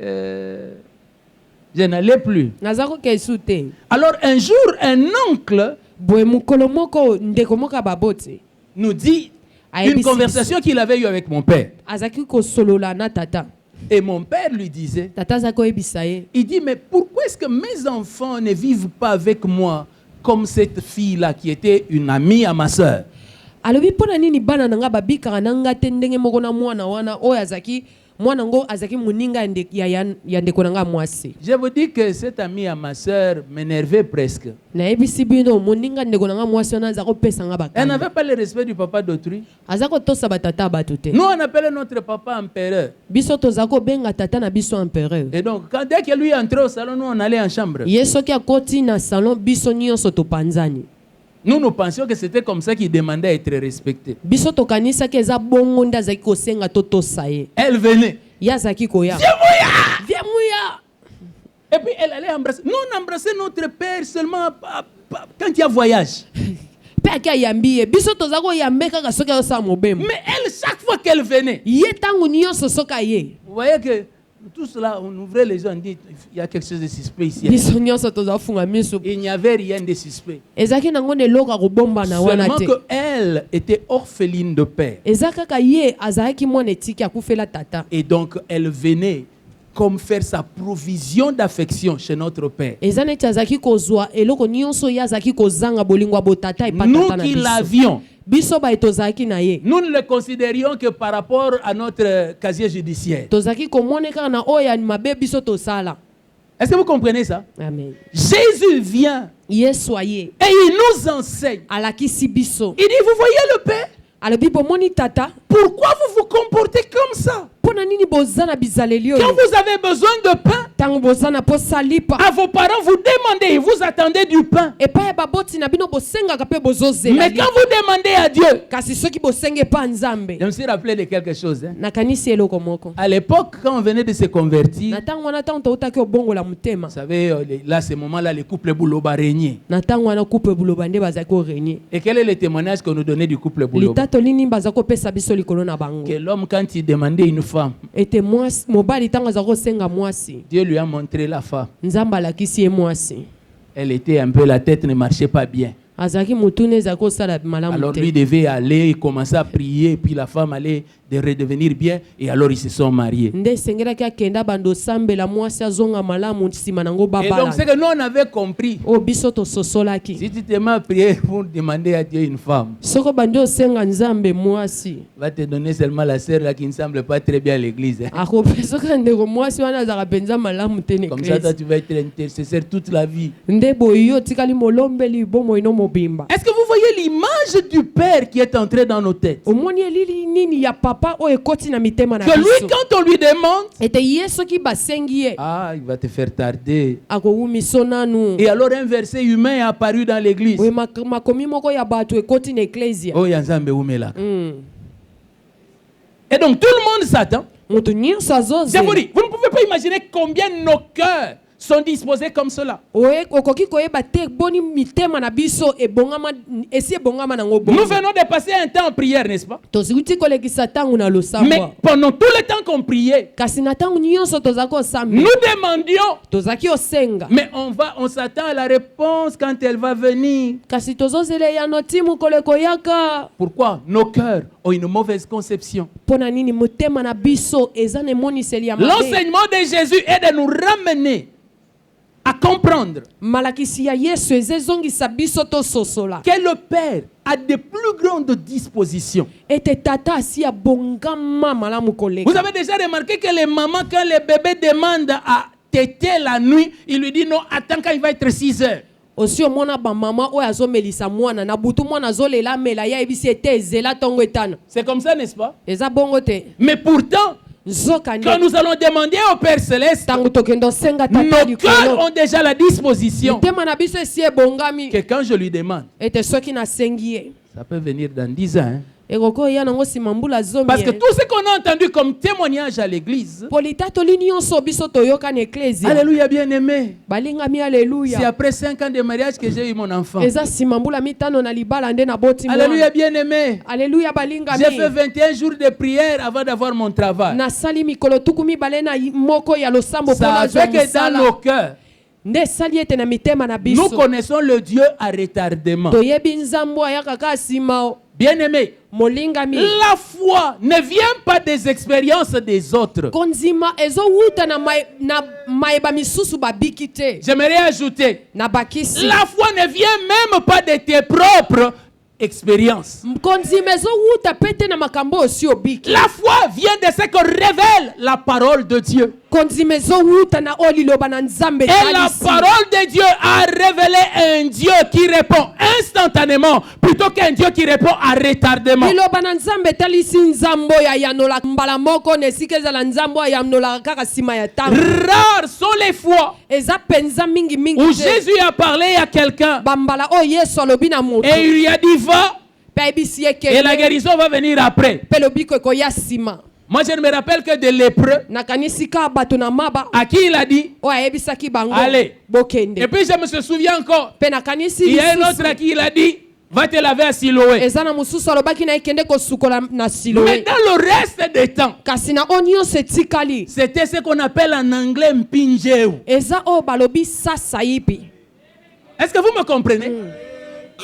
je n'allais plus. Naza kokesu te. Alors un jour, un oncle Boye mukolo moko ndeko moko ya baboti. nous dit Ayebi une si conversation qu'il avait eue avec mon père. azaki kosolola na tata. Et mon père lui disait, Tata aza koyebisa ye. il dit, mais pourquoi est-ce que mes enfants ne vivent pas avec moi comme cette fille-là qui était une amie à ma soeur? Alobi pona nini bana nanga babikaka na nga te ndenge moko na mwana wana oyo azaki mwana ngo azaki muninga ya ndeko nanga mwasi. Je vous dis que cette amie à ma soeur m'énervait presque. Nayebisi bino muninga ndeko nanga mwasi wana aza kopesa nga Elle bakanda. n'avait pas le respect du papa d'autrui. Aza kotosa batata bato te. Nous, on appelait notre papa empereur. Biso toza kobenga tata na biso empereur. Et donc, dès que lui entrait au salon, nous, on allait en chambre. Ye soki akoti na salon biso nyonso topanzani. Nous pensions que c'était comme ça qu'il demandait à être respecté. Biso tokanisaki eza bongo nde azaki kosenga totosa ye. Elle venait. Ye azaki koya. Viens mouya. Et puis, elle allait embrasser. Nous, on embrassait notre père seulement quand il y a voyage. Pe aki ayambi ye. Biso toza koyambe kaka soki azosala mobembo. Mais elle, chaque fois qu'elle venait, Ye ntango nyonso soki aye. vous voyez que tout cela, on ouvrait les yeux, on dit, il y a quelque chose de suspect ici. Biso nyonso toza funga miso. Il n'y avait rien de suspect. Ezaki nango ne loka kobomba na wana Seulement te. qu'elle était orpheline de père. Eza kaka ye azalaki mwana etiki akufela tata. Et donc, elle venait comme faire sa provision d'affection chez notre père. Eza neti azalaki kozwa eloko nyonso ye azalaki kozanga bolingo ya botata epa Nous tata na qui biso. l'avions, Biso baye tozalaki na ye. nous ne le considérions que par rapport à notre casier judiciaire. Tozalaki komone kaka na oyo ya mabe biso tosala. Est-ce que vous comprenez ça? Amen. Jésus vient Yesu aye. et il nous enseigne. Alakisi biso. Il dit, vous voyez le Père? Alobi bomoni tata. Pourquoi vous vous comportez comme ça? Pona nini bozana bizaleli Quand oyo. vous avez besoin de pain, Tango bozana po salipa. à vos parents, vous demandez, ils vous attendez du pain. Epa ya baboti na bino bosengaka pe bozozela. Mais quand vous demandez à Dieu, Kasi soki bosenge pa nzambe. je me suis rappelé de quelque chose. Hein. Nakanisi eloko moko. À l'époque, quand on venait de se convertir, Na tango wana tango toutaki obongola mutema. vous savez, là, ces moments-là, les couples Bouloba régnaient. Na tango wana coupe buloba nde bazaki orenie. Et quel est le témoignage qu'on nous donnait du couple Bouloba? Litato lini bazaki kopesa biso likolo na bango. Que l'homme, quand il demandait une femme, Ete mwasi mobali tango azako senga mwasi. Dieu lui a montré la femme. Nzamba alakisi ye mwasi. Elle était un peu, la tête ne marchait pas bien. Azaki mutune ezako sala malamu Alors te. lui devait aller, commencer à prier, puis la femme allait de redevenir bien, et alors ils se sont mariés. Nde sengelaki akenda bando sambela mwasi azonga malamu nsima nango Et donc babala. c'est que nous on avait compris. O biso tososolaki. Si tu te mets à prier pour demander à Dieu une femme, Soko bandi osenga nzambe mwasi. va te donner seulement la sœur là qui ne semble pas très bien à l'église. Hein. Akopesoka ndeko mwasi wana azaka penza malamu te ne Comme ça, toi, Christ. tu vas être intercesseur toute la vie. Nde boyo tikali molombeli bomo ino mobimba. Est-ce que vous voyez l'image du Père qui est entré dans nos têtes? Omoni elili nini ya papa o ekoti na mitema na Que lui, biso. quand on lui demande, Ete yeso ki basengi ye. ah, il va te faire tarder. Akowumiso nanu. Et alors un verset humain est apparu dans l'église. Oye makomi moko ya bato ekoti na ecclesia. Oh, Yanzambe Oumela. Mm. Et donc tout le monde s'attend. Moto nyonso azoze. Je vous dis, vous ne pouvez pas imaginer combien nos cœurs sont disposés comme cela. Oye okoki koyeba te boni mitema na biso ebongama esi ebongama nango bongo. Nous venons de passer un temps en prière, n'est-ce pas? Tozikuti kolekisa tango na Mais losambo. pendant tout le temps qu'on priait, Kasi na tango nyonso tozaki osambi. nous demandions, Tozaki osenga. mais on s'attend à la réponse quand elle va venir. Kasi tozozela ya noti mokolo koyaka. Pourquoi? Nos cœurs ont une mauvaise conception. Pona nini motema na biso eza na emoniseli ya mabe. L'enseignement de Jésus est de nous ramener à comprendre malakisi ya Yesu ezezongisa biso tososola que le Père a de plus grandes dispositions. ete tata asi ya bongama malamu Vous koleka. avez déjà remarqué que les mamans, quand les bébés demandent à téter la nuit, ils lui disent non, attends quand il va être 6 heures. osi omona bamama oyo azomelisa mwana na butu mwana azolela amela ya ebisi ete ezela ntongo etano. C'est comme ça, n'est-ce pas? Eza bongo te Mais pourtant, nzoka quand nous allons demander au Père Céleste, ntango tokende osenga tata nos cœurs likolo ont déjà la disposition mitema na biso esi ebongami que quand je lui demande, ete soki nasengi ye ça peut venir dans 10 ans. Hein? ekoko eya nango nsima mbula zomi Parce que tout ce qu'on a entendu comme témoignage à l'église, polita toli nyonso biso toyoka na eklezia alléluia bien-aimé, balingami c'est aleluya après 5 ans de mariage que j'ai eu mon enfant. eza nsima mbula mitano na libala nde naboti Alléluia mwana bien-aimé, aleluya j'ai fait balingami 21 jours de prière avant d'avoir mon travail. nasali mikolo tuku mibale na moko ya losambo mpo Ça nazwa fait que dans mosala nos cœurs, nde esali ete na mitema na nous biso connaissons le Dieu à retardement. toyebi nzambo ayaka kaka nsima o. Bien-aimé, molingami la foi ne vient pas des expériences des autres. kondima ezowuta na mayeba misusu babiki te J'aimerais ajouter, na bakisi la foi ne vient même pas de tes propres expériences. kondima ezowuta pe te na makambo osi obiki La foi vient de ce que révèle la parole de Dieu. kondima ezowuta na oyo liloba na nzambe Et la etalisi. parole de Dieu a révélé un Dieu qui répond instantanément plutôt qu'un Dieu qui répond à retardement. liloba na nzambe etalisi nzambo oyo ayanola mbala moko na esika ezala nzambo oyo ayanolaka kaka nsima ya ntango. Rares sont les fois eza mpenza où mingimingi te Jésus a parlé à quelqu'un bambala oyo yesu alobi na moto et il lui a dit va mpe ayebisi ye et la kende guérison va venir après. mpe lobiko ekoya nsima. Moi je ne me rappelle que de lépreux nakanisi kaka bato na maba à qui il a dit oyo ayebisaki bango allez. bokende Et puis je me souviens encore, mpe nakanisi il y a un autre lisusu à qui il a dit va te laver à Siloé. eza na mosusu alobaki na ye kende kosukola na Mais siloe dans le reste des temps, kasi na oyo nyonso etikali c'était ce qu'on appelle en anglais mpinjeu. eza oyo balobi sasa yipi. Est-ce que vous me comprenez?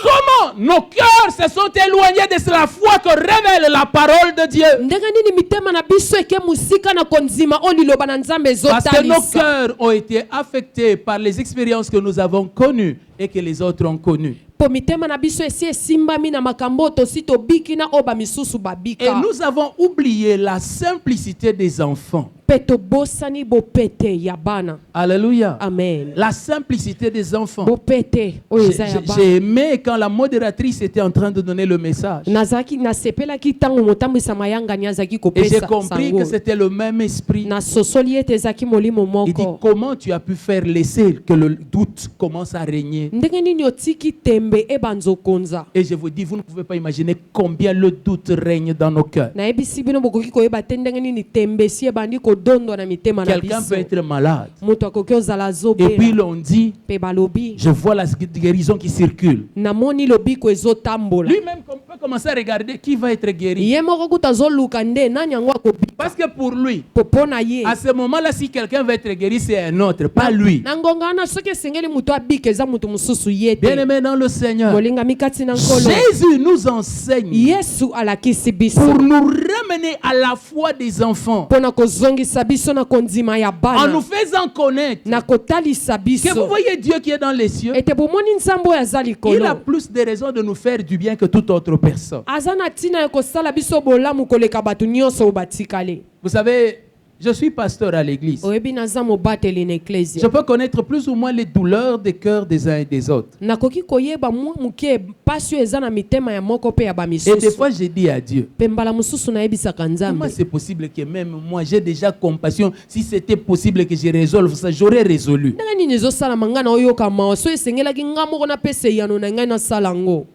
Comment nos cœurs se sont éloignés de la foi que révèle la parole de Dieu? ndenge nini mitema na biso eke mosika na kondima oyo liloba na nzambe Parce que nos ezotalisa cœurs ont été affectés par les expériences que nous avons connues et que les autres ont connues. mpo mitema na biso esi esimbami na makambo oyo tosi tobiki na oyo bamisusu Et babika nous avons oublié la simplicité des enfants. mpe tobosani bopete ya bana. Alléluia. Amen. La simplicité des enfants. bopete oyo eza ya bana. J'ai aimé quand la modératrice était en train de donner le message. nazalaki nasepelaki ntango motambwisa mayangani azalaki Et j'ai kopesa compris que sango c'était le même esprit. nasosoli ete ezalaki molimo Il dit moko. comment tu as pu faire laisser que le doute commence à régner. ndenge nini otiki tembe ebanda okonza. Et je vous dis, vous ne pouvez pas imaginer combien le doute règne dans nos cœurs. nayebisi bino bokoki koyeba te ndenge nini tembe esi ebandi kodondwa na mitema na Quelqu'un biso. peut être malade. moto akoki ozala Et puis azobela l'on dit, mpe balobi je vois la guérison qui circule. namoni lobiko ezotambola. Lui-même peut commencer à regarder qui va être guéri. ye moko kuta azoluka nde nani yango akobika Parce que pour lui, popo na ye. à ce moment-là, si quelqu'un va être guéri, c'est un autre, pas lui. na ngonga wana soki esengeli moto abika eza moto mosusu ye te. Bien-aimé dans le Seigneur, molingami kati na nkolo Jésus nous enseigne yesu alakisi biso pour nous ramener à la foi des enfants, mpo na kozongisa biso na kondima ya en nous bana faisant connaître na kotalisa que vous biso voyez Dieu qui est dans les cieux. ete bomoni nzambe oyo aza Il a likolo plus de raisons de nous faire du bien que toute autre personne. aza na ntina ya kosala biso bolamu koleka bato nyonso oyo batikali. Vous savez, je suis pasteur à l'église. oyebi naza mobateli na Je eklesia peux connaître plus ou moins les douleurs des cœurs des uns et des autres. nakoki koyeba mwa moke mpasi oyo eza na mitema ya moko mpe ya Et des bamisusu fois, j'ai dit à Dieu, mpe mbala mosusu nayebisaka comment nzambe c'est possible que même moi, j'ai déjà compassion. Si c'était possible que je résolve ça, j'aurais résolu. ndenge nini ezosalama ngai na oyoka mawa so esengelaki ngai moko napesa eyano na ngai nasala yango.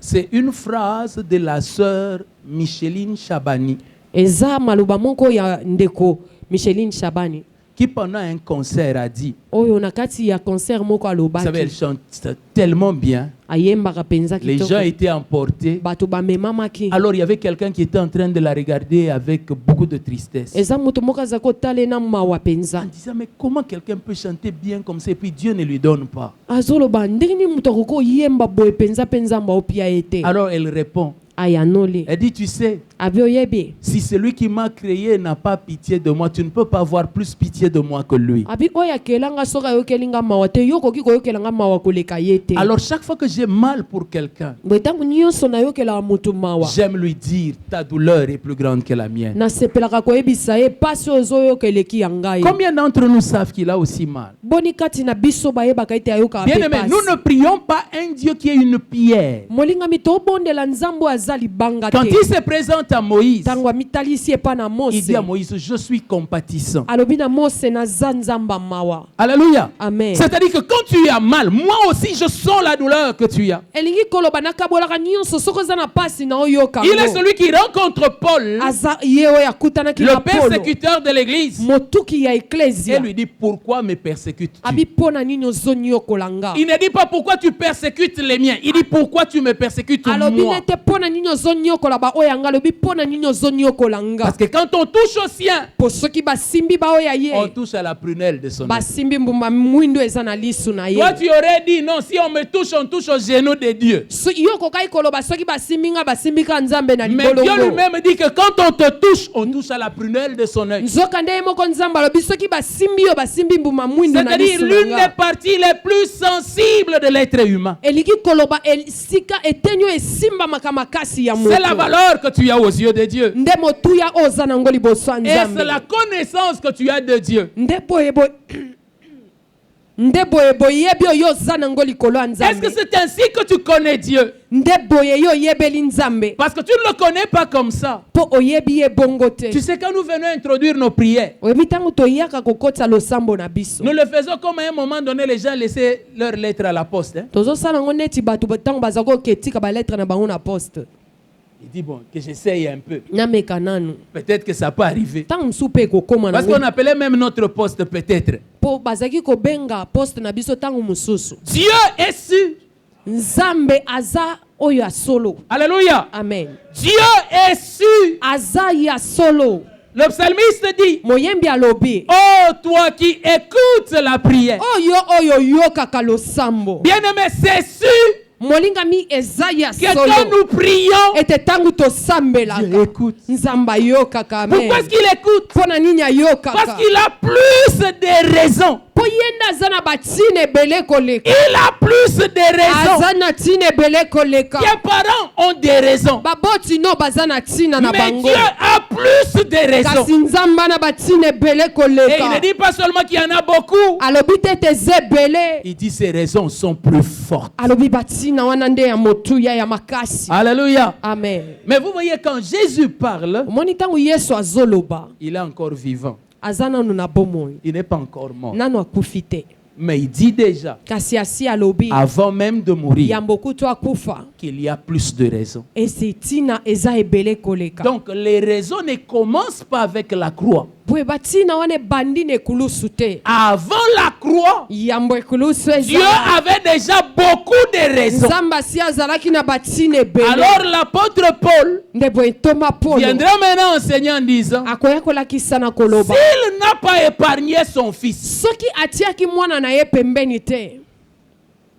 C'est une phrase de la sœur Micheline Chabani eza maloba moko ya ndeko Micheline Chabani qui pendant un concert a dit, oyo na kati ya concert moko vous savez, elle alobaki chante tellement bien. ayembaka mpenza Les gens kitoko étaient emportés. bato bamemamaki. Alors il y avait quelqu'un qui était en train de la regarder avec beaucoup de tristesse. eza moto moko aza kotala na mawa En mpenza disant, mais comment quelqu'un peut chanter bien comme ça et puis Dieu ne lui donne pas? azoloba ndenge nini moto akoki oyemba boye mpenza mpe nzambe aopia ye te. Alors elle répond, ayanoli elle dit, tu sais, abi oyebi Si celui qui m'a créé n'a pas pitié de moi, tu ne peux pas avoir plus pitié de moi que lui. abi oyo akelanga soki ayokelinga mawa te yo okoki koyokelanga mawa koleka ye te. Alors chaque fois que j'ai mal pour quelqu'un, boye ntango nyonso nayokelaka motu mawa j'aime lui dire, ta douleur est plus grande que la mienne. nasepelaka koyebisa ye pasi oyo ozoyoka eleki ya ngai. Combien d'entre nous savent qu'il a aussi mal? boni kati na biso bayebaka ete ayokaka Bien pe aimé, pasi. nous ne prions pas un Dieu qui est une pierre. molingami tobondela nzambe oyo aza libanga Quand te. il se présente à Moïse, ntango amitalisi epa na il mose dit à Moïse, je suis compatissant. alobi na mose naza nzambe ya mawa. Alléluia. amen. C'est-à-dire que quand tu as mal, moi aussi je sens la douleur que tu as. elingi koloba nakabolaka nyonso soki oza na pasi na oyoka Il est celui qui rencontre Paul, aza ye oyo akutanaki le na polo persécuteur de l'église, motuki ya et eklesia lui dit, pourquoi me persécutes-tu? abi mpo na nini ozonyokola nga. Il ne dit pas pourquoi tu persécutes les miens. Il dit pourquoi tu me persécutes alobi moi. nete mpo na nini ozonyokola baoyo ya nga alobi mpo na nini ozonyokola nga. Parce que quand on touche au sien, po soki basimbi baoyo ya on ye touche à la prunelle de son œil. basimbi mbumba mwindo eza na lisu na ye. Toi, tu aurais dit non, si on me touche, on touche au genou de Dieu. yo kokai koloba soki basimbi nga basimbi ka nzambe na Mais Dieu libolongo. lui-même dit que quand on te touche, on touche à la prunelle de son œil. nzoka nde ye moko nzambe alobi soki basimbi yo basimbi mbuma mwindo na C'est-à-dire lisu na l'une des nga. parties les plus sensibles de l'être humain. elingi koloba esika etenyo esimbamaka makasi ya C'est la moto valeur que tu as aux yeux de Dieu. nde motuya oyo oza nango liboso ya Et c'est nzambe la connaissance que tu as de Dieu. nde boye boyebi oyo oza nango likolo ya Est-ce que nzambe c'est ainsi que tu connais Dieu? nde boye yo oyebeli nzambe Parce que tu ne le connais pas comme ça. mpo oyebi ye bongo te. Tu sais, quand nous venons introduire nos prières, oyebi ntango toyaka kokotisa losambo na biso nous le faisons comme à un moment donné, les gens laissaient leurs lettres à la poste. Hein. tozosala yango neti bato ntango baza koketika baletre na bango na poste Il dit, bon, que j'essaye un peu. nameka nanu Peut-être que ça peut arriver. ntango mosusu mpe ekokóma Parce nango qu'on appelait même notre poste peut-être. mpo bazalaki kobenga poste na biso ntango mosusu. Dieu est sûr. nzambe aza oyo ya solo. Alléluia. amen. Dieu est sûr. aza ya solo. Le psalmiste dit, moyembi alobi oh toi qui écoutes la prière. oyo yokaka losambo. Bien-aimé, c'est sûr molingami eza ya que quand solo nous prions, ete ntango Dieu tosambelaka écoute. nzambe ayokaka. amen. Pourquoi est-ce qu'il écoute? mpo na nini Parce ayokaka qu'il a plus de raisons. mpo ye nde aza na batina ebele koleka. Il a plus de raisons. aza na tina ebele koleka. Les parents ont des raisons. baboti no baza na tina na Mais bango Dieu a plus de raisons. kasi nzambe ana batina ebele Et il koleka. ne dit pas seulement qu'il y en a beaucoup. alobi te ete eza ebele. Il dit ces raisons sont plus fortes. alobi batina wana nde ya motuya ya makasi. Alléluia. amen. Mais vous voyez, quand Jésus parle, omoni ntango yesu azoloba il est encore vivant. aza nanu na bomoi Il n'est pas encore mort. nanu akufi te Mais il dit déjà, kasi asi alobi avant même de mourir, yambo kutu akufa qu'il y a plus de raisons. ese tina eza ebele koleka. Donc les raisons ne commencent pas avec la croix. boye batina wana ebandi na ekulusu te. Avant la croix, yambo ekulusu Dieu eza avait déjà beaucoup de raisons. nzambe asi azalaki na batina ebele. Alors l'apôtre Paul nde boye ntoma polo viendra maintenant enseigner en disant, akoya kolakisa na koloba s'il n'a pas épargné son fils, soki atiaki mwana na ye pembeni te.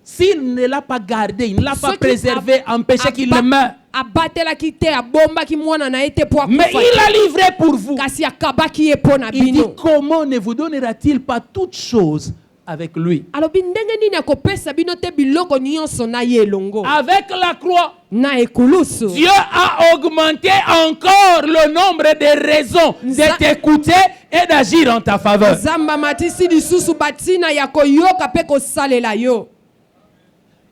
s'il ne l'a pas gardé, il ne l'a pas Soki préservé, empêché qu'il ne meure, abatelaki te abombaki mwana na ye te mpo mais akufa il te. a livré pour vous. kasi akabaki ye mpo na Il dit, bino. comment ne vous donnera-t-il pas toutes choses avec lui? alobi ndenge nini akopesa bino te biloko nyonso na ye elongo. Avec la croix, na ekulusu Dieu a augmenté encore le nombre de raisons de t'écouter et d'agir en ta faveur. nzambe amatisi lisusu batina ya koyoka mpe kosalela yo.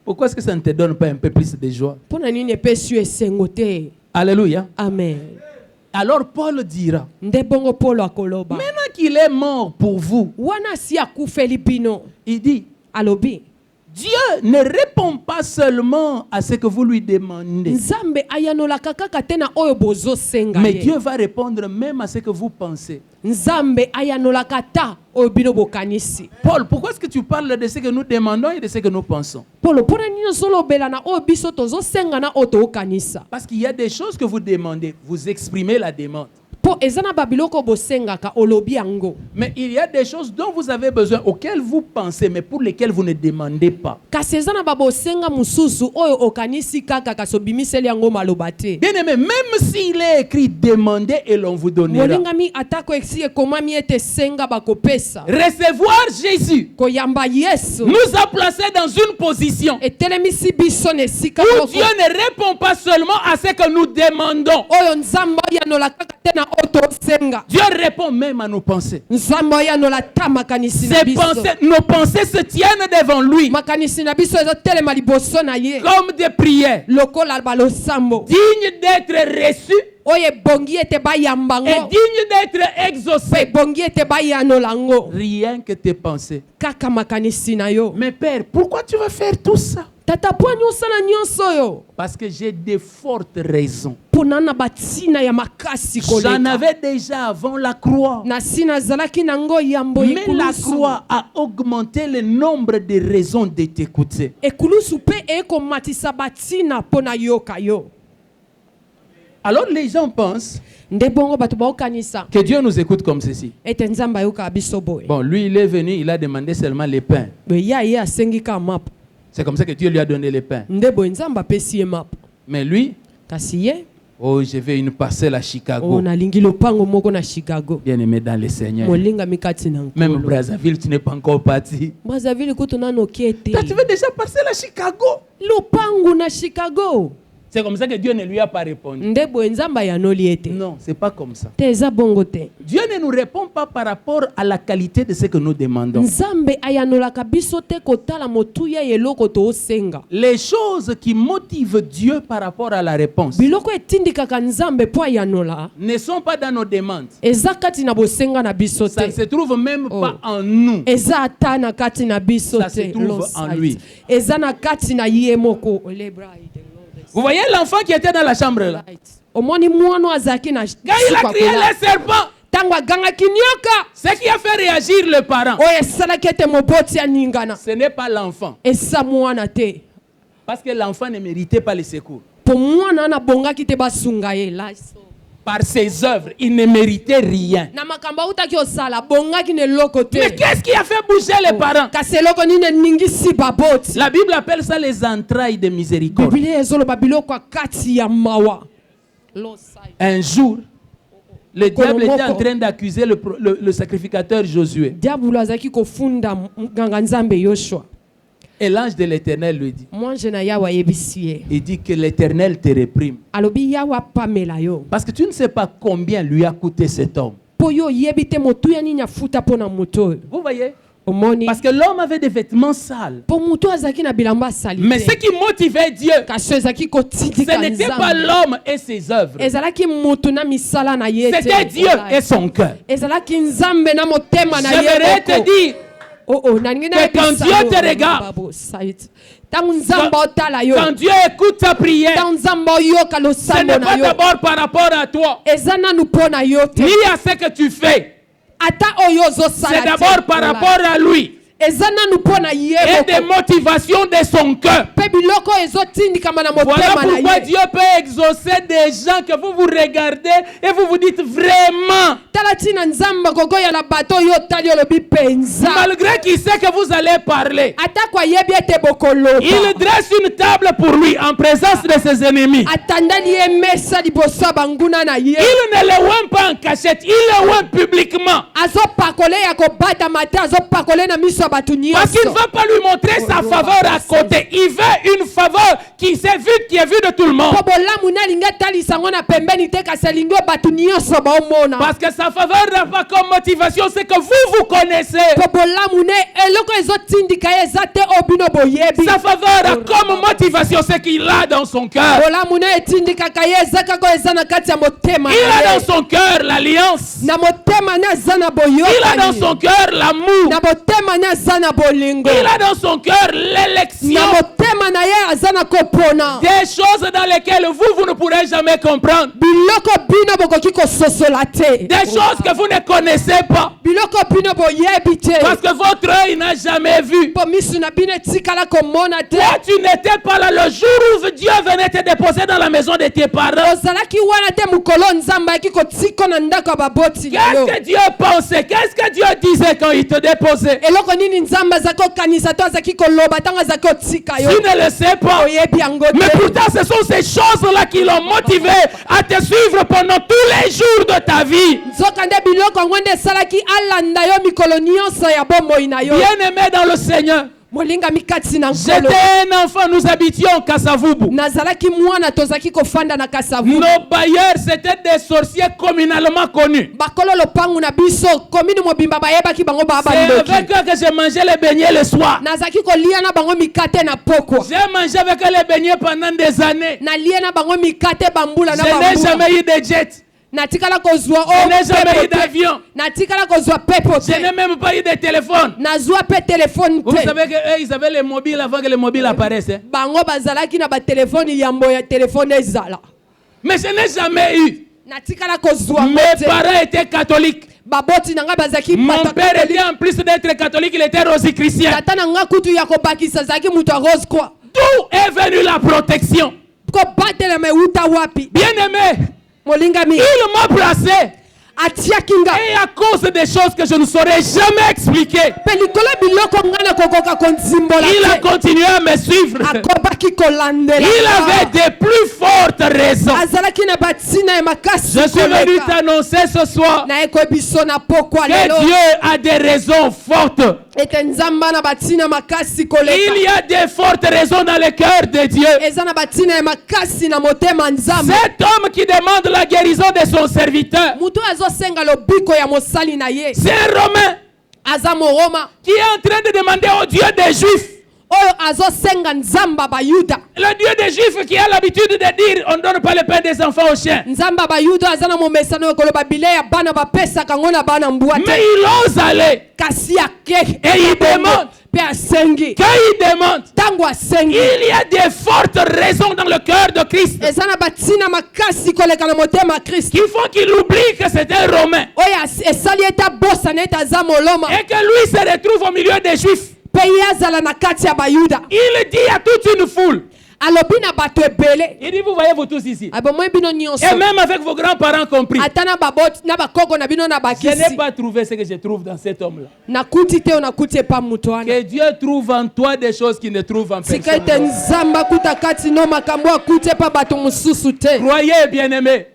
Pourquoi est-ce que ça ne te donne pas un peu plus de joie? mpo na nini epesi yo esengo te. Alléluia. amen. Alors Paul dira, nde bongo polo akoloba maintenant qu'il est mort pour vous, wana asi akufeli bino. il dit, alobi Dieu ne répond pas seulement à ce que vous lui demandez, nzambe ayanolaka kaka te na oyo bozosenga mais ye. Dieu va répondre même à ce que vous pensez. nzambe ayanolaka ta oyo bino bokanisi. Paul, pourquoi est-ce que tu parles de ce que nous demandons et de ce que nous pensons? polo mpo na nini ozolobela na oyo biso tozosenga na oyo tozokanisa. Parce qu'il y a des choses que vous demandez, vous exprimez la demande. po ezana babiloko bosengaka olobi yango. Mais il y a des choses dont vous avez besoin, auxquelles vous pensez, mais pour lesquelles vous ne demandez pas. Kasi ezana babosenga mususu oyo okanisi kaka kasobimiseli yango malobate. Bien aimé, même s'il est écrit demandez et l'on vous donnera. Molingami atako eksi ekomami ete senga bakopesa. Recevoir Jésus Koyamba Yesu. nous a placés dans une position Etelemisi biso ne sika où moko. Dieu ne répond pas seulement à ce que nous demandons. Oyo nzambo yanola kaka tena oto senga. Dieu répond même à nos pensées. Nzambo yanola ta makanisi na biso. Nos pensées se tiennent devant lui Makanisi na biso ezo telema liboso na ye. comme des prières Lokola balosambo. dignes d'être reçues Oye bongi ete ba et yambango. dignes d'être Pe exaucées. bongi ete ba yanolango. Rien que tes pensées. Kaka makanisi na yo. Mais Père, pourquoi tu vas faire tout ça? Tata po nyonso na nyonso yo. Parce que j'ai de fortes raisons. Ponana batina ya makasi J'en koleka. avais déjà avant la croix. Na sina zalaki nango yambo Mais la ekulusu. croix a augmenté le nombre de raisons de t'écouter. Ekulusu pe ekomatisa batina pona yoka yo. Alors les gens pensent Nde bongo bato baokanisa. que Dieu nous écoute comme ceci. Ete nzamba yoka biso boye. Bon, lui, il est venu, il a demandé seulement les pains. Be ya ye asengi ka map. C'est comme ça que Dieu lui a donné les pains. Nde boye nzamba pesi ye map. Mais lui, Kasi ye oh, je vais une parcelle à Chicago. on alingi lopango moko na Chicago. Bien aimé dans le Seigneur. Molinga mikati na Même nkolo. Brazzaville, tu n'es pas encore parti. Brazzaville kutu nano kiete. Toi, tu veux déjà parcelle à Chicago. Lopango na Chicago. C'est comme ça que Dieu ne lui a pas répondu. Nde boye nzamba yanoli ete. Non, c'est pas comme ça. Te eza bongo te. Dieu ne nous répond pas par rapport à la qualité de ce que nous demandons. Nzambe ayanolaka biso te kotala motuya eloko to osenga. Les choses qui motivent Dieu par rapport à la réponse Biloko etindikaka nzambe po ayanola. ne sont pas dans nos demandes. Eza kati na bosenga na biso Ça ne te. se trouve même Oh. pas en nous. Eza ata na kati na biso Ça se te. trouve Lord en sight. lui. Eza na kati na ye moko. Vous voyez l'enfant qui était dans la chambre là. Omoni mwana azaki na Quand il a crié le serpent, tango agangaki nyoka. ce qui a fait réagir le parent, Oyo esalaki ete moboti aningana. ce n'est pas l'enfant. Esa mwana te. Parce que l'enfant ne méritait pas le secours. Po mwana na bongaki te basunga ye. Par ses œuvres, il ne méritait rien. Na makambo utaki osala bongaki ne loko te. Mais qu'est-ce qui a fait bouger les parents? Kasi eloko nini ningisi baboti. La Bible appelle ça les entrailles de miséricorde. Biblia ezoloba biloko ya kati ya mawa. Un jour, le diable était en Kolomoko. train d'accuser le sacrificateur Josué. Diabolo azaki kofunda nganga nzambe Yoshua. Et l'ange de l'Éternel lui dit, Mwanje na yawa yebisi ye. il dit que l'Éternel te réprime. Alobi yawa pamela yo. Parce que tu ne sais pas combien lui a coûté cet homme. Po yo yebi te motuya nini afuta pona moto. Vous voyez? Omoni. Parce que l'homme avait des vêtements sales. Po moto azaki na bilamba sali. Mais ce qui motivait Dieu, Kasi ezaki kotindika ce n'était pas nzambe. l'homme et ses œuvres. Ezalaki moto na misala na ye te. C'était Dieu et son cœur. Ezalaki nzambe na motema na ye. J'aimerais te dire que quand Dieu te regarde, quand Dieu écoute ta prière, ce n'est pas d'abord par rapport à toi, ni à ce que tu fais. C'est d'abord par rapport à lui. Et des motivations de son cœur. Voilà pourquoi Dieu peut exaucer des gens que vous regardez et vous vous dites vraiment, malgré qu'il sait que vous allez parler, il dresse une table pour lui en présence de ses ennemis. Il ne le oint pas en cachette, il le oint publiquement. Parce qu'il ne va pas lui montrer sa faveur à côté. Il veut une faveur qui est vue de tout le monde. Parce que sa faveur n'a pas comme motivation, c'est que vous connaissez. Sa faveur a comme motivation, c'est qu'il a dans son cœur. Il a dans son cœur l'alliance. Il a dans son cœur l'amour. Il a dans son cœur l'élection. Des choses dans lesquelles vous ne pourrez jamais comprendre. Des choses que vous ne connaissez pas. biloko bino boyebi te Parce que votre œil n'a jamais vu. po misu na bino etikala komona te Toi, tu n'étais pas là le jour où Dieu venait te déposer dans la maison de tes parents. ozalaki wana te mokolo nzambe ayaki kotika na ndako ya baboti na yo Qu'est-ce que Dieu pensait? Qu'est-ce que Dieu disait quand il te déposait? eloko nini nzambe azalaki kokanisa to azalaki koloba ntango azalaki kotika yo Tu ne le sais pas. oyebi yango Mais te pourtant, ce sont ces choses-là qui l'ont motivé à te suivre pendant tous les jours de ta vie. nzoka nde biloko yango nde esalaki alanda yo mikolo nyonso ya bomoi na yo Bien-aimé dans le Seigneur, molingami kati na nkolo j'étais un enfant, nous habitions Kassavubu. nazalaki mwana tozalaki kofanda na kasavu Nos bailleurs, c'était des sorciers communalement connus. bakolo lopangu na biso komini mobimba bayebaki bango baa C'est bandoki avec eux que j'ai mangé les beignets le soir. nazalaki kolia na bango mikate na pokwa J'ai mangé avec eux les beignets pendant des années. nalie na bango mikate bambula na Je n'ai bambula jamais eu de jet. natikala kozwa Je n'ai jamais eu pepo te. d'avion. natikala kozwa pepo Je n'ai te même pas eu de téléphone. nazwa pe telefone Vous te savez qu'eux, ils avaient les mobiles avant que les mobiles apparaissent. Hein? bango bazalaki na batelefone yambo ya telefone ezala Mais je n'ai jamais eu. natikala kozwa ngo Mes te parents étaient catholiques. baboti na nga bazalaki Mon bato père catholique. était en plus d'être catholique, il était rosichristien. tata na nga kutu ya kobakisa azalaki moto ya rose kwa D'où est venue la protection? kobatelema euta wapi Bien aimé, molingami il m'a placé. atiaki nga Et à cause des choses que je ne saurais jamais expliquer, mpe likolo biloko nga na kokoka konzimbola il a te continué à me suivre. akobaki kolandela Il avait des plus fortes raisons. azalaki na batina ya makasi Je suis venu koleka. t'annoncer ce soir nayekoyi biso na pokwa que lelo Dieu a des raisons fortes. ete nzambe na batina makasi Il koleka y a des fortes raisons dans le cœur de Dieu. eza na batina ya makasi na motema nzambe Cet homme qui demande la guérison de son serviteur, motu azosenga lobiko ya mosali na ye c'est un Romain aza moroma qui est en train de demander au Dieu des Juifs. oyo azosenga nzambe ya bayuda Le Dieu des Juifs qui a l'habitude de dire on ne donne pas le pain des enfants aux chiens. nzambe ya bayuda aza na momesano oyo koloba bilei ya bana bapesaka ngo na bana mbwa Mais te il ose aller. kasi ake Et il demande. mpe asengi Quand il demande, ntango asengi il y a des fortes raisons dans le cœur de Christ eza na batina makasi koleka na motema ya kristo qui font qu'il oublie que c'est un Romain. oyo esali ete abosana ete aza moloma Et que lui se retrouve au milieu des Juifs. mpe ye azala na kati ya bayuda Il dit à toute une foule. alobi na bato ebele Il dit, vous voyez vous tous ici. abomoi bino nyonso Et même avec vos grands-parents compris. ata na baboti na bakoko na bino na Je n'ai bakisi pas trouvé ce que je trouve dans cet homme-là. nakuti te oyo nakuti epa moto wana Que Dieu trouve en toi des choses qu'il ne trouve en sika personne. ete nzambe akuta kati no makambo akuti epa bato mosusu te Croyez, bien-aimés.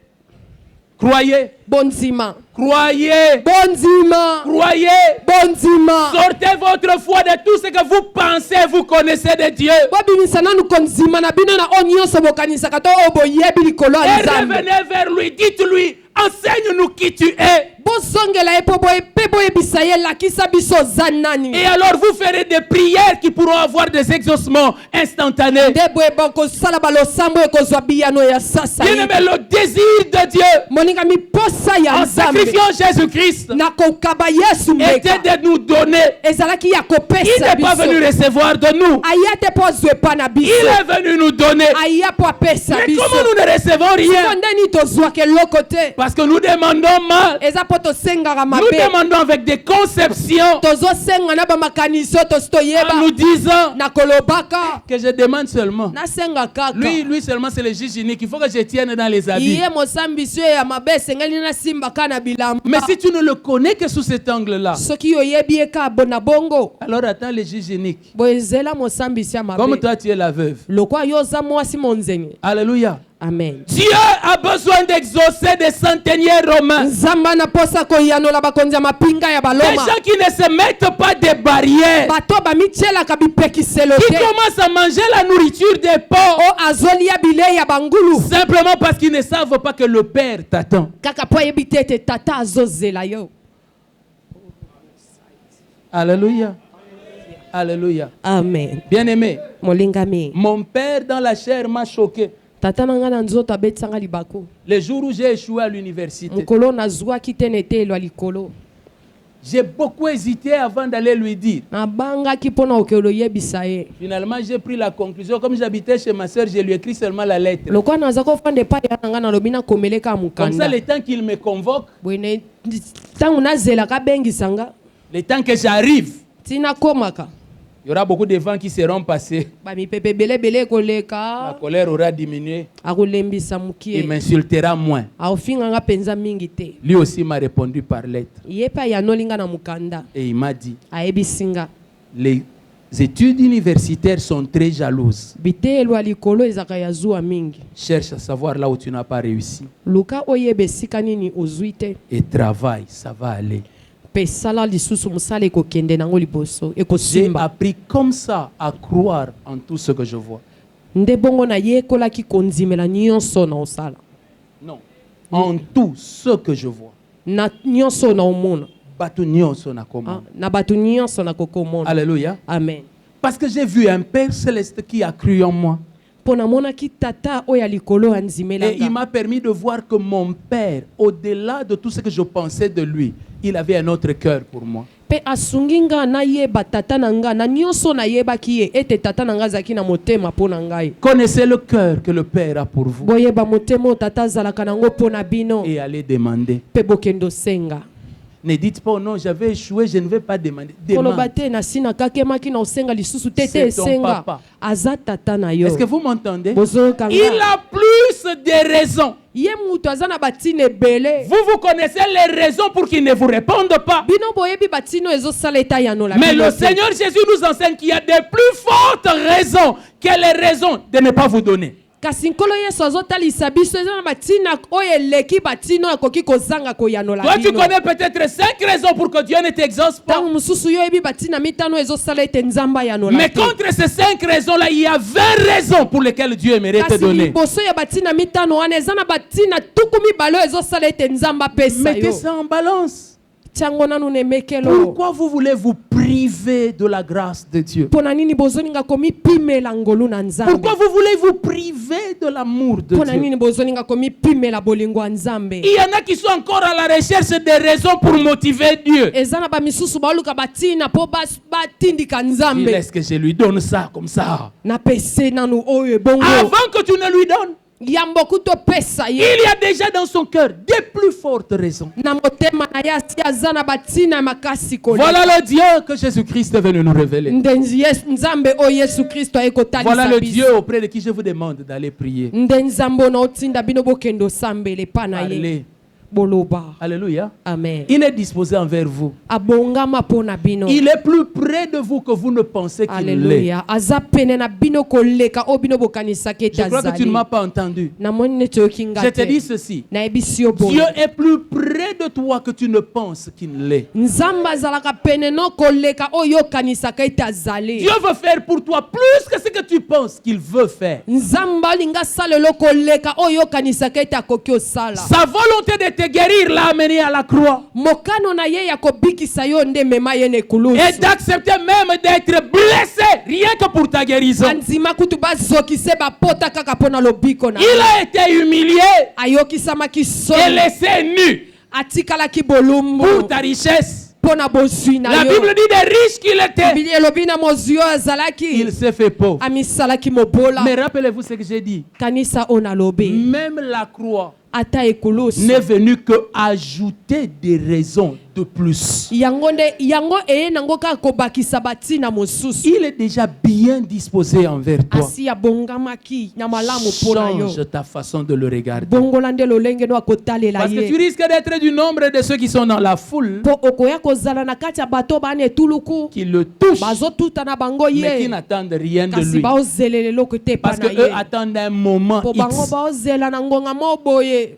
Croyez. bondima Croyez. bondima Croyez. bondima Sortez votre foi de tout ce que vous pensez, vous connaissez de Dieu. bobimisa nanu kondima na bino na oyo nyonso bokanisaka to oyo boyebi likolo ya Et nzambe revenez vers lui. Dites-lui, enseigne-nous qui tu es. bozongela ye mpe boyebisa ye lakisa biso oza nani Et alors vous ferez des prières qui pourront avoir des exaucements instantanés. nde boyeba kosala balosambo ekozwa biyano ya sasa ye. Bien-aimé, le désir de Dieu moningami posa ya en nzambe sacrifiant Jésus-Christ na kokaba yesu était mbeka de nous donner. ezalaki ya Il kopesa n'est pas venu biso recevoir de nous. aya te mpo azwa epa na Il biso est venu nous donner. aya mpo apesa Mais biso comment nous ne recevons siko rien? ndeni tozwaka eloko te Parce que nous demandons mal. eza mpo tosengaka Nous mabe demandons avec des conceptions tozosenga na bamakanisi oyo tosi en toyeba nous disant na kolobaka que je demande seulement. nasenga kaka Lui seulement, c'est le juge unique. Il faut que je tienne dans les habits. iye mosambisi oyo ya mabe esengeli nasimbaka na bilamba Mais si tu ne le connais que sous cet angle-là, soki oyebi ye kaka na bongo alors attends le juge unique. boye ezela mosambisi ya Comme mabe toi, tu es la veuve. lokwa yo oza mwasi monzenge Alléluia. amen Dieu a besoin d'exaucer des centeniers romains. nzambe ana mposa koyanola bakonzi ya mapinga ya Des baloma gens qui ne se mettent pas des barrières. bato bamitielaka bipekiselo Qui te commencent à manger la nourriture des pauvres. o azolia bilei ya bangulu Simplement parce qu'ils ne savent pas que le Père t'attend. kaka mpo ayebi te ete tata azozela yo Alléluia. Alléluia. amen Bien-aimé, molingami mon père dans la chair m'a choqué. tata na ngai na nzoto abetisanga libaku Le jour où j'ai échoué à l'université, mokolo nazwaki te na eteyelo ya likolo j'ai beaucoup hésité avant d'aller lui dire. nabangaki mpo na okelo oyebisa ye Finalement, j'ai pris la conclusion. Comme j'habitais chez ma soeur, je lui ai écrit seulement la lettre. lokwa naza kofanda epai ya na ngai nalobi nakomeleka Comme ça, mokanda le temps qu'il me convoque, boye ntango nazelaka bengisanga Le temps que j'arrive, tina komaka il y aura beaucoup de vents qui seront passés. bamipepe ebelebele La ekoleka colère aura diminué. akolembisa Il mokie m'insultera moins. aofinganga mpenza mingi te Lui aussi m'a répondu par lettre. ye mpe ayanolinga na mokanda Et il m'a dit, ayebisinga les études universitaires sont très jalouses. biteyelo ya likolo ezalaka ya zuwa mingi Cherche à savoir là où tu n'as pas réussi. luka oyeba esika nini ozwi te Et travaille, ça va aller. mpe sala lisusu mosala ekokende nango liboso J'ai ekosimba appris comme ça à croire en tout ce que je vois. nde bongo nayekolaki kondimela nyonso na osala Non, en tout ce que je vois. na nyonso na omona Bato nyonso na komona. na bato nyonso na kokomona Alléluia. amen Parce que j'ai vu un Père céleste qui a cru en moi. mpo namonaki tata oyo ya likolo Et il andimelanga m'a permis de voir que mon Père, au-delà de tout ce que je pensais de lui, il avait un autre cœur pour moi. mpe asungi nga nayeba tata na nga na nyonso nayebaki ye ete tata na nga azalaki na motema mpo na ngai Connaissez le cœur que le Père a pour vous boyeba motema oyo tata azalaka nango mpo na bino et allez demander. mpe bokende osenga Ne dites pas, oh non, j'avais échoué, je ne vais pas demander. koloba Demande. te nasi nakakemaki na osenga lisusu te te C'est ton esenga papa. aza tata na yo Est-ce que vous m'entendez? bozoyoka Il nga a plus de raisons. ye mutu aza na batina ebele Vous connaissez les raisons pour qu'il ne vous réponde pas. bino boyebi batina oyo ezosala etayanola Mais bino le te. Seigneur Jésus nous enseigne qu'il y a de plus fortes raisons que les raisons de ne pas vous donner. kasi nkolo yesu azotalisa biso eza na batina oyo eleki batina oyo akoki kozanga koyanola Toi, tu bino connais peut-être 5 raisons pour que Dieu ne t'exauce pas. ntango mosusu yo oyebi batina mitano oyo ezosala ete nzambe ayanola Mais te. contre ces 5 raisons-là, il y a 20 raisons pour lesquelles Dieu aimerait te kasi donner. liboso ya batina mitano wana eza na batina tuku mibale oyo ezosala ete nzambe apesa Mettez yo ça en balance. tiango nanu na emekelo Pourquoi vous voulez vous priver de la grâce de Dieu? mpo na nini bozolinga komipimela ngolu na nzambe Pourquoi vous voulez vous priver de l'amour de mpo na Dieu? nini bozolinga komipimela bolingo ya nzambe Il y en a qui sont encore à la recherche des raisons pour motiver Dieu. eza na bamisusu baoluka batina mpo batindika Il nzambe laisse que je lui donne ça comme ça. napese nanu oyo ebongo Avant que tu ne lui donnes, yambo kutopesa il ye y a déjà dans son cœur des plus fortes raisons. na motema na ye asi aza na batina ya makasi koleka Voilà le Dieu que Jésus-Christ est venu nous révéler. nde nzambe oyo yesu kristo aye Voilà kotalisa le biso Dieu auprès de qui je vous demande d'aller prier. nde nzambe ono otinda bino bokende osambela epa na ye Allez. boloba Alléluia. amen Il est disposé envers vous. abongama mpo na bino Il est plus près de vous que vous ne pensez qu'il l'est. alleluya aza pene na bino koleka oyo bino bokanisaki ete Je crois que tu ne azali m'as pas entendu. namoni neti oyoki Je nga te dis te ceci. nayebisi yo Dieu boye est plus près de toi que tu ne penses qu'il l'est. nzambe azalaka pene no koleka oyo okanisaka ete azali Dieu veut faire pour toi plus que ce que tu penses qu'il veut faire. nzambe alinga asala eloko koleka oyo okanisaka ete akoki osala Sa volonté de te guérir l'a amené à la croix. mokano na ye ya kobikisa yo nde mema ye na Et ekulusu d'accepter même d'être blessé rien que pour ta guérison. andima kutu bazokise bapota kaka mpo na lobiko na Il a été humilié ayokisamaki et soni laissé nu atikalaki bolumbu pour ta richesse. mpo na bozwi na La yo Bible dit des riches qu'il était. Biblia elobi na mozwi oyo azalaki Il s'est fait pauvre. amisalaki mobola Mais rappelez-vous ce que j'ai dit. kanisa oyo nalobi Même la croix ata ekulusu n'est venue que ajouter des raisons de plus. yango eye nango kaka kobakisa batina mosusu Il est déjà bien disposé envers toi. asi abongamaki na malamu mpo na yo Change ta façon de le regarder. bongola nde lolenge no akotalela Parce que tu ye risques d'être du nombre de ceux qui sont dans la foule, mpo okoya kozala na kati ya bato bana etuluku qui le touchent, bazotuta na bango mais qui ye n'attendent rien de kasi lui. baozelela eloko te epa Parce na qu'eux ye attendent un moment mpo bango X. baozela na ngonga mo boye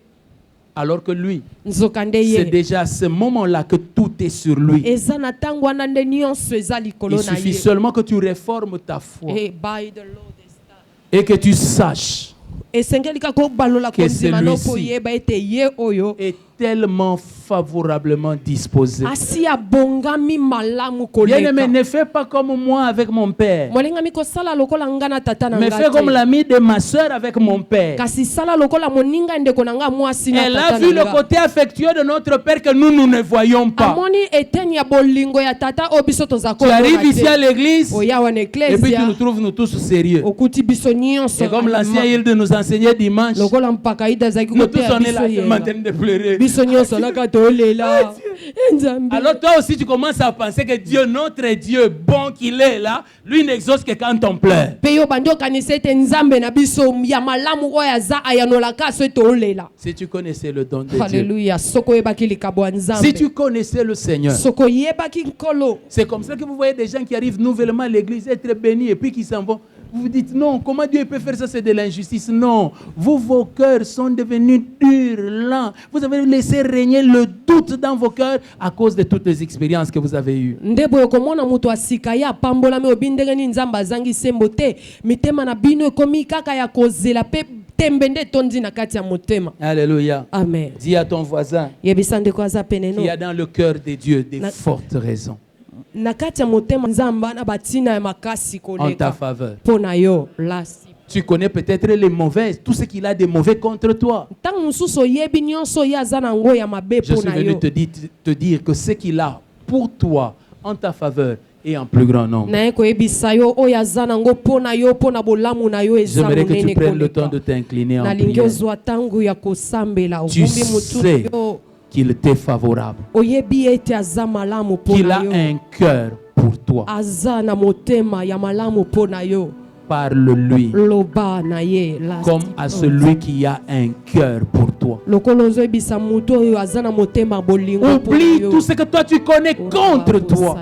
Alors que lui, nzoka nde c'est ye déjà à ce moment-là que tout est sur lui. eza na ntango wana nde nyonso eza Il likolo na suffit ye seulement que tu réformes ta foi by the Lord is done. et que tu saches esengeli kaka obalola Que kondima no mpo celui-ci yeba ete ye oyo est tellement favorablement disposé. asi abongami malamu Bien-aimé, koleka ne fais pas comme moi avec mon père, molingami kosala lokola nga na tata na mais nga fais comme te l'ami de ma soeur avec mon père. kasi sala lokola moninga ndeko na nga mwasi na Elle a tata vu na le nga côté affectueux de notre père que nous ne voyons pas. amoni eteni ya bolingo ya tata oyo biso toza Tu arrives ici à l'église oyawa na et puis tu eklesia nous trouves nous tous sérieux. okuti biso nyonso C'est comme l'ancien Hilde nous enseignait dimanche. lokola mpaka ida azalaki Nous tous koteya on est là biso en train yenga de pleurer. biso nyonso naka tolela Alors toi aussi tu commences à penser que Dieu, notre Dieu, bon qu'il est là, lui n'exauce que quand on pleure. Si tu connaissais le don de Dieu, Alléluia. si tu connaissais le Seigneur, c'est comme ça que vous voyez des gens qui arrivent nouvellement à l'église, être bénis et puis qui s'en vont. Vous vous dites non, comment Dieu peut faire ça, c'est de l'injustice. Non, vous, vos cœurs sont devenus durs, lents. Vous avez laissé régner le doute dans vos cœurs à cause de toutes les expériences que vous avez eues. Alléluia. Amen. Dis à ton voisin qu'il y a dans le cœur de Dieu des fortes raisons en ta faveur. Tu connais peut-être les mauvaises, tout ce qu'il a de mauvais contre toi. Je suis venu te dire que ce qu'il a pour toi en ta faveur est en plus grand nombre. J'aimerais que tu prennes le temps de t'incliner en prière. Tu sais qu'il t'est favorable, qu'il a un cœur pour toi. Parle-lui comme à celui qui a un cœur pour toi. Oublie tout ce que toi tu connais contre toi.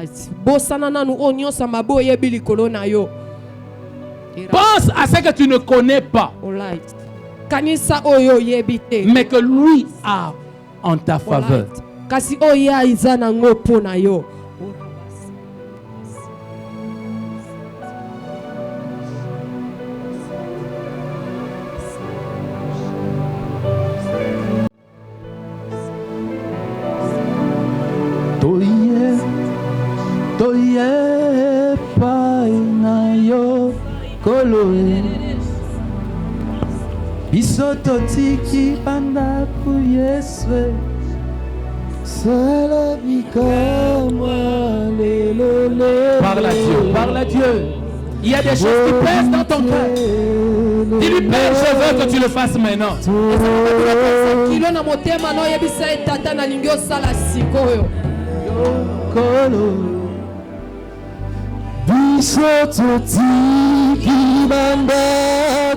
Pense à ce que tu ne connais pas, mais que lui a en ta faveur. Toye painayo koloe bisoto tiki panda kuyeswe sala bikama lelole. Parle à Dieu, parle à Dieu. Il y a des choses qui pèsent dans ton cœur. Dis-lui, Père, je veux que tu le fasses maintenant. Bisoto tiki banda